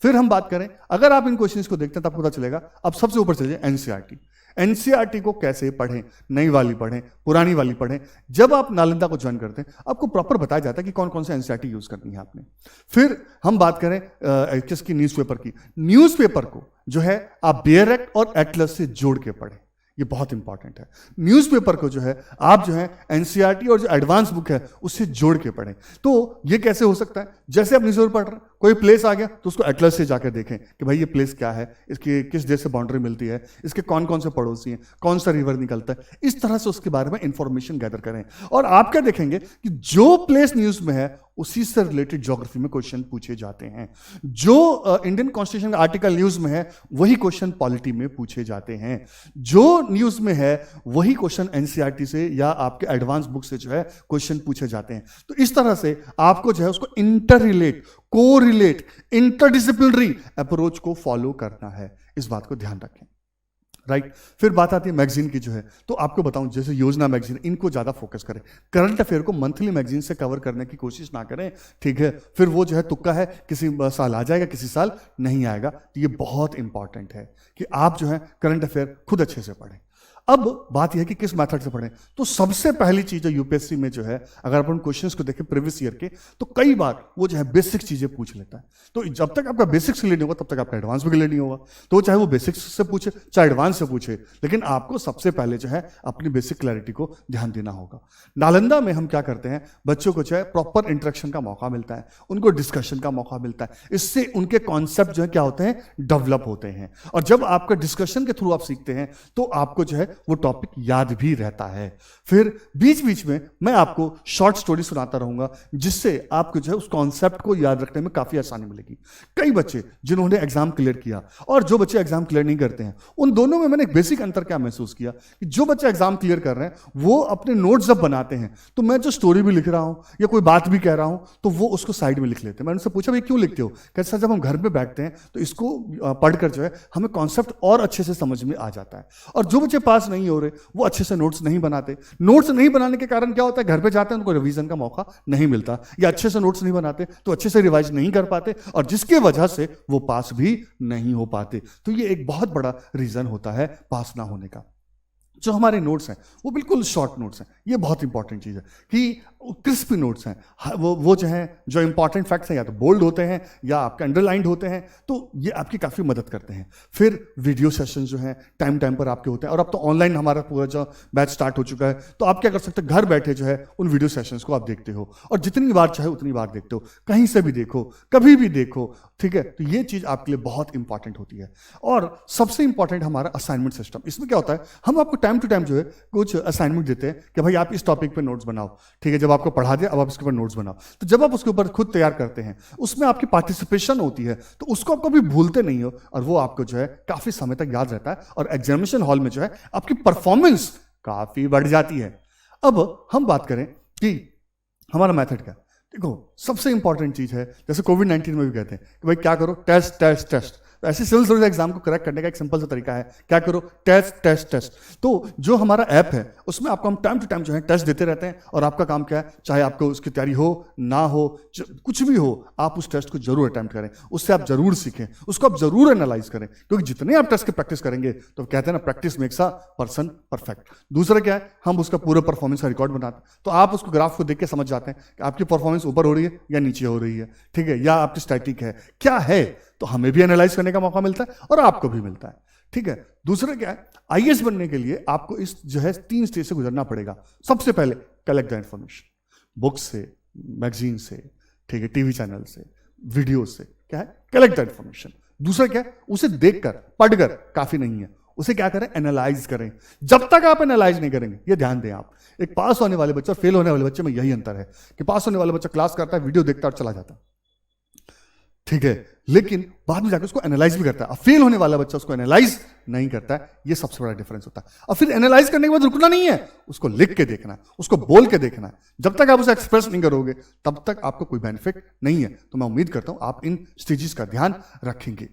फिर हम बात करें, अगर आप इन क्वेश्चंस को देखते हैं तो आपको पता चलेगा। अब सबसे ऊपर चलिए एनसीईआरटी। एनसीईआरटी को कैसे पढ़ें, नई वाली पढ़ें, पुरानी वाली पढ़ें। जब आप नालंदा को ज्वाइन करते हैं आपको प्रॉपर बताया जाता है कि कौन कौन से एनसीईआरटी यूज करनी है आपने। फिर हम बात करें किसकी, न्यूज़पेपर की। न्यूज़पेपर को जो है आप बेयर एक्ट और एटलस से जोड़ के पढ़ें, ये बहुत इंपॉर्टेंट है। न्यूज़पेपर को जो है आप जो है एनसीईआरटी और जो एडवांस बुक है उससे जोड़ के पढ़ें। तो ये कैसे हो सकता है, जैसे आप न्यूज़पेपर पढ़ रहे हैं, कोई प्लेस आ गया तो उसको एटलस से जाकर देखें कि भाई ये प्लेस क्या है, इसकी किस देश से बाउंड्री मिलती है, इसके कौन कौन से पड़ोसी हैं, कौन सा रिवर निकलता है, इस तरह से उसके बारे में इंफॉर्मेशन गैदर करें। और आप क्या देखेंगे कि जो प्लेस न्यूज़ में है उसी से रिलेटेड ज्योग्राफी में क्वेश्चन पूछे जाते हैं। जो इंडियन कॉन्स्टिट्यूशन का आर्टिकल न्यूज में है वही क्वेश्चन पॉलिटी में पूछे जाते हैं। जो न्यूज में है वही क्वेश्चन एनसीईआरटी से या आपके एडवांस बुक से जो है क्वेश्चन पूछे जाते हैं। तो इस तरह से आपको जो है उसको इंटर रिलेट, को रिलेट, इंटरडिसिप्लिनरी अप्रोच को फॉलो करना है। इस बात को ध्यान रखें, राइट। फिर बात आती है मैगजीन की जो है, तो आपको बताऊं जैसे योजना मैगजीन, इनको ज्यादा फोकस करें। करंट अफेयर को मंथली मैगजीन से कवर करने की कोशिश ना करें, ठीक है। फिर वो जो है तुक्का है, किसी साल आ जाएगा किसी साल नहीं आएगा। तो ये बहुत इंपॉर्टेंट है कि आप जो है करंट अफेयर खुद अच्छे से पढ़ें। अब बात यह है कि किस मेथड से पढ़ें। तो सबसे पहली चीज है यूपीएससी में जो है, अगर अपन क्वेश्चंस को देखें प्रीवियस ईयर के, तो कई बार वो जो है बेसिक चीजें पूछ लेता है। तो जब तक आपका बेसिक्स क्लियर नहीं होगा तब तक आपका एडवांस भी क्लियर नहीं होगा। तो चाहे वो बेसिक्स से पूछे चाहे एडवांस से पूछे, लेकिन आपको सबसे पहले जो है अपनी बेसिक क्लैरिटी को ध्यान देना होगा। नालंदा में हम क्या करते हैं, बच्चों को जो है प्रॉपर इंटरेक्शन का मौका मिलता है, उनको डिस्कशन का मौका मिलता है। इससे उनके कॉन्सेप्ट जो है क्या होते हैं, डेवलप होते हैं। और जब आपका डिस्कशन के थ्रू आप सीखते हैं तो आपको जो है वो टॉपिक याद भी रहता है। फिर बीच बीच में मैं आपको शॉर्ट स्टोरी सुनाता रहूंगा, जिससे आपको जो है उस कॉन्सेप्ट को याद रखने में काफी आसानी मिलेगी। कई बच्चे जिन्होंने एग्जाम क्लियर किया और जो बच्चे एग्जाम क्लियर नहीं करते हैं, उन दोनों में मैंने एक बेसिक अंतर क्या महसूस किया कि जो बच्चे एग्जाम क्लियर कर रहे हैं वो अपने नोट्स जब बनाते हैं तो मैं जो स्टोरी भी लिख रहा हूं या कोई बात भी कह रहा हूं तो वो उसको साइड में लिख लेते हैं। मैंने उनसे पूछा भाई क्यों लिखते हो, कहते सर जब हम घर पे बैठते हैं तो इसको पढ़कर जो है हमें कॉन्सेप्ट और अच्छे से समझ में आ जाता है। और जो बच्चे पास नहीं हो रहे वो अच्छे से नोट्स नहीं बनाते। नोट्स नहीं बनाने के कारण क्या होता है, घर पे जाते हैं उनको रिवीजन का मौका नहीं मिलता, या अच्छे से नोट्स नहीं बनाते तो अच्छे से रिवाइज नहीं कर पाते, और जिसके वजह से वो पास भी नहीं हो पाते। तो ये एक बहुत बड़ा रीजन होता है पास ना होने का। जो हमारे नोट्स हैं वो बिल्कुल शॉर्ट नोट्स हैं, ये बहुत इंपॉर्टेंट चीज़ है कि क्रिस्पी नोट्स हैं। वो जो हैं, जो इंपॉर्टेंट फैक्ट्स हैं या तो बोल्ड होते हैं या आपके अंडरलाइंड होते हैं, तो ये आपकी काफ़ी मदद करते हैं। फिर वीडियो सेशन जो हैं टाइम टाइम पर आपके होते हैं, और अब तो ऑनलाइन हमारा पूरा जो बैच स्टार्ट हो चुका है, तो आप क्या कर सकते हैं, घर बैठे जो है उन वीडियो सेशंस को आप देखते हो, और जितनी बार चाहे उतनी बार देखते हो, कहीं से भी देखो, कभी भी देखो, ठीक है। तो ये चीज़ आपके लिए बहुत इंपॉर्टेंट होती है। और सबसे इंपॉर्टेंट हमारा असाइनमेंट सिस्टम। इसमें क्या होता है, हम आपको टाइम टू टाइम जो है कुछ असाइनमेंट देते हैं कि भाई आप इस टॉपिक पे नोट्स बनाओ, ठीक है। जब आपको पढ़ा दिया अब आप इसके ऊपर नोट्स बनाओ। तो जब आप उसके ऊपर खुद तैयार करते हैं उसमें आपकी पार्टिसिपेशन होती है, तो उसको आप कभी भूलते नहीं हो, और वो आपको जो है काफी समय तक याद रहता है, और एग्जामिनेशन हॉल में जो है आपकी परफॉर्मेंस काफी बढ़ जाती है। अब हम बात करें कि हमारा मेथड क्या है। देखो सबसे इंपॉर्टेंट चीज है, जैसे कोविड-19 में भी कहते हैं कि भाई क्या करो, टेस्ट टेस्ट टेस्ट। तो ऐसे सिविल सर्विस एग्जाम को करेक्ट करने का एक सिंपल सा तरीका है, क्या करो, टेस्ट टेस्ट टेस्ट। तो जो हमारा ऐप है उसमें आपको हम टाइम टू टाइम जो है टेस्ट देते रहते हैं, और आपका काम क्या है, चाहे आपको उसकी तैयारी हो ना हो, कुछ भी हो, आप उस टेस्ट को जरूर अटेम्प्ट करें, उससे आप जरूर सीखें, उसको आप जरूर एनालाइज करें, क्योंकि जितने आप टेस्ट की प्रैक्टिस करेंगे, तो कहते हैं ना practice makes a person perfect. दूसरा क्या है, हम उसका पूरा परफॉर्मेंस का रिकॉर्ड बनाते हैं, तो आप उसको ग्राफ को देख के समझ जाते हैं कि आपकी परफॉर्मेंस ऊपर हो रही है या नीचे हो रही है, ठीक है, या आपकी स्टैटिक है, क्या है। तो हमें भी एनालाइज करने का मौका मिलता है और आपको भी मिलता है, ठीक है। दूसरा क्या है, आईएएस बनने के लिए आपको इस जो है 3 स्टेज से गुजरना पड़ेगा। सबसे पहले कलेक्ट द इंफॉर्मेशन, बुक्स से, मैगजीन से, ठीक है, टीवी चैनल से, वीडियो से, क्या है, कलेक्ट द इंफॉर्मेशन। दूसरा क्या है, उसे देखकर पढ़कर काफी नहीं है, उसे क्या करें, एनालाइज करें। जब तक आप एनालाइज नहीं करेंगे, ये ध्यान दें आप, एक पास होने वाले बच्चे और फेल होने वाले बच्चे में यही अंतर है कि पास होने वाला बच्चा क्लास करता है, वीडियो देखता है और चला जाता है, ठीक है, लेकिन बाद में जाकर उसको एनालाइज भी करता है। अब फेल होने वाला बच्चा उसको एनालाइज नहीं करता है, ये सबसे बड़ा डिफरेंस होता है। और फिर एनालाइज करने के बाद रुकना नहीं है, उसको लिख के देखना है, उसको बोल के देखना है। जब तक आप उसे एक्सप्रेस नहीं करोगे तब तक आपको कोई बेनिफिट नहीं है। तो मैं उम्मीद करता हूं आप इन स्टेजेस का ध्यान रखेंगे।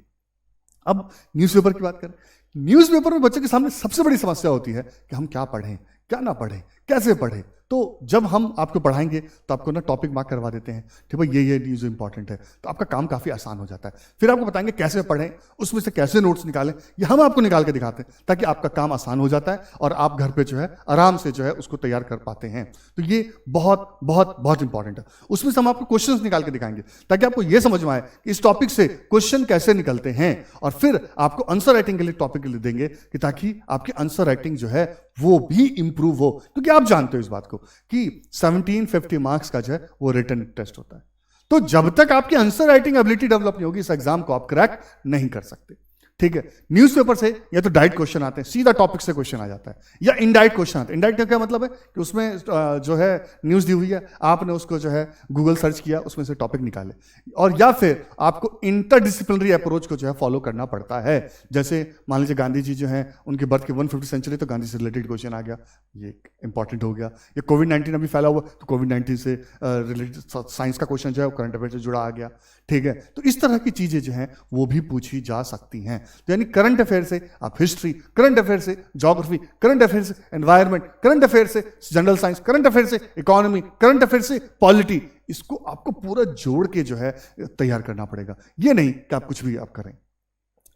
अब न्यूज़पेपर की बात करें। न्यूज़पेपर में बच्चे के सामने सबसे बड़ी समस्या होती है कि हम क्या पढ़ें, क्या ना पढ़ें, कैसे पढ़ें। तो जब हम आपको पढ़ाएंगे तो आपको ना टॉपिक मार्क करवा देते हैं, ठीक है, ये न्यूज़ इंपॉर्टेंट है, तो आपका काम काफ़ी आसान हो जाता है। फिर आपको बताएंगे कैसे पढ़ें, उसमें से कैसे नोट्स निकालें, ये हम आपको निकाल के दिखाते हैं, ताकि आपका काम आसान हो जाता है और आप घर पे जो है आराम से जो है उसको तैयार कर पाते हैं। तो ये बहुत बहुत बहुत इंपॉर्टेंट है। उसमें से हम आपको क्वेश्चंस निकाल के दिखाएंगे, ताकि आपको ये समझ में आए कि इस टॉपिक से क्वेश्चन कैसे निकलते हैं, और फिर आपको आंसर राइटिंग के लिए टॉपिक देंगे, कि ताकि आपकी आंसर राइटिंग जो है वो भी इंप्रूव हो। क्योंकि आप जानते हो इस बात को कि 1750 मार्क्स का जो है वो रिटन टेस्ट होता है। तो जब तक आपकी आंसर राइटिंग एबिलिटी डेवलप नहीं होगी, इस एग्जाम को आप क्रैक नहीं कर सकते, ठीक है। न्यूज़पेपर से या तो डायरेक्ट क्वेश्चन आते हैं, सीधा टॉपिक से क्वेश्चन आ जाता है, या इनडायरेक्ट क्वेश्चन आते हैं। इनडायरेक्ट का क्या मतलब है कि उसमें जो है न्यूज़ दी हुई है, आपने उसको जो है गूगल सर्च किया, उसमें से टॉपिक निकाले, और या फिर आपको इंटरडिसिप्लिनरी अप्रोच को जो है फॉलो करना पड़ता है। जैसे मान लीजिए गांधी जी जो है उनके बर्थ की 150 सेंचुरी, तो गांधी से रिलेटेड क्वेश्चन आ गया, ये इंपॉर्टेंट हो गया। या कोविड-19 अभी फैला हुआ, तो कोविड-19 से रिलेटेड साइंस का क्वेश्चन जो है वो करंट अफेयर से जुड़ा आ गया, ठीक है। तो इस तरह की चीज़ें जो हैं वो भी पूछी जा सकती हैं। तो यानी करंट अफेयर से आप हिस्ट्री, करंट अफेयर से ज्योग्राफी, करंट अफेयर से एनवायरनमेंट, करंट अफेयर से जनरल साइंस, करंट अफेयर से इकोनॉमी, करंट अफेयर से पॉलिटी, इसको आपको पूरा जोड़ के जो है तैयार करना पड़ेगा। ये नहीं कि आप कुछ भी आप करें।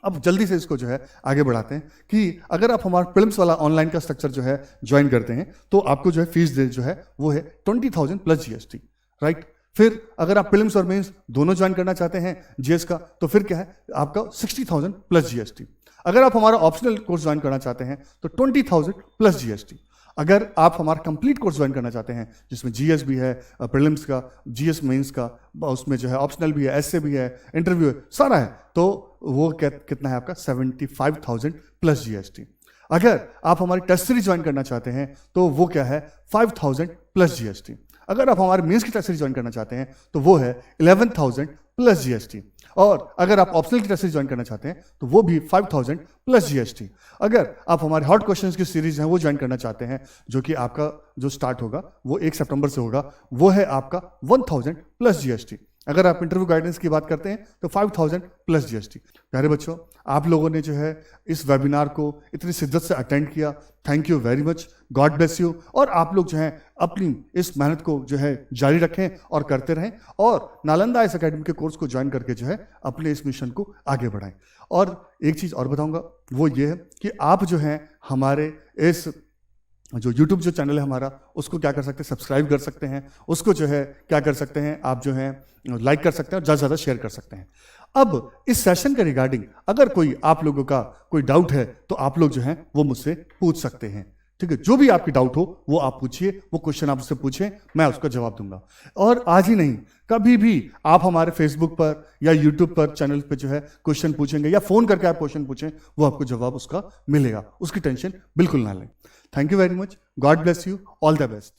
अब जल्दी से इसको जो है आगे बढ़ाते हैं कि अगर आप हमारा प्रीलिम्स वाला ऑनलाइन का स्ट्रक्चर जो है ज्वाइन करते हैं, तो आपको जो है फीस दे जो है वो है 20,000 प्लस जीएसटी, राइट। फिर अगर आप प्रीलिम्स और मेंस दोनों ज्वाइन करना चाहते हैं जीएस का, तो फिर क्या है आपका 60,000 प्लस जीएसटी। अगर आप हमारा ऑप्शनल कोर्स ज्वाइन करना चाहते हैं तो 20,000 प्लस जीएसटी। अगर आप हमारा कंप्लीट कोर्स ज्वाइन करना चाहते हैं, जिसमें जीएस भी है, प्रीलिम्स का, जीएस मेंस का, उसमें जो है ऑप्शनल भी है, एसए भी है, इंटरव्यू है, सारा है, तो वो कितना है आपका 75,000 प्लस जीएसटी। अगर आप हमारी टेस्ट सीरीज ज्वाइन करना चाहते हैं तो वो क्या है 5,000 प्लस जीएसटी। अगर आप हमारे मेंस की टेस्ट सीरीज ज्वाइन करना चाहते हैं तो वो है 11,000 प्लस जीएसटी। और अगर आप ऑप्शनल की टेस्ट सीरीज ज्वाइन करना चाहते हैं तो वो भी 5,000 प्लस जीएसटी। अगर आप हमारे हॉट क्वेश्चंस की सीरीज है वो ज्वाइन करना चाहते हैं, जो कि आपका जो स्टार्ट होगा वो 1 सितंबर से होगा, वो है आपका 1,000 प्लस जीएसटी। अगर आप इंटरव्यू गाइडेंस की बात करते हैं तो 5,000 प्लस जीएसटी। प्यारे बच्चों, आप लोगों ने जो है इस वेबिनार को इतनी शिद्दत से अटेंड किया, thank you very much, God bless you. और आप लोग जो हैं अपनी इस मेहनत को जो है जारी रखें और करते रहें, और नालंदा आईएएस एकेडमी के कोर्स को ज्वाइन करके जो है अपने इस मिशन को आगे बढ़ाएं। और एक चीज़ और बताऊंगा, वो ये है कि आप जो हैं हमारे इस जो YouTube जो चैनल है हमारा, उसको क्या कर सकते हैं, सब्सक्राइब कर सकते हैं, उसको जो है क्या कर सकते हैं, आप जो है लाइक कर सकते हैं और ज़्यादा से ज़्यादा शेयर कर सकते हैं। अब इस सेशन के रिगार्डिंग अगर कोई आप लोगों का कोई डाउट है तो आप लोग जो हैं वो मुझसे पूछ सकते हैं, ठीक है। जो भी आपकी डाउट हो वो आप पूछिए, वो क्वेश्चन आप उससे पूछें, मैं उसका जवाब दूंगा। और आज ही नहीं, कभी भी आप हमारे फेसबुक पर या यूट्यूब पर चैनल पे जो है क्वेश्चन पूछेंगे या फोन करके आप क्वेश्चन पूछें, वो आपको जवाब उसका मिलेगा, उसकी टेंशन बिल्कुल ना लें। Thank you very much, God bless you, all the best.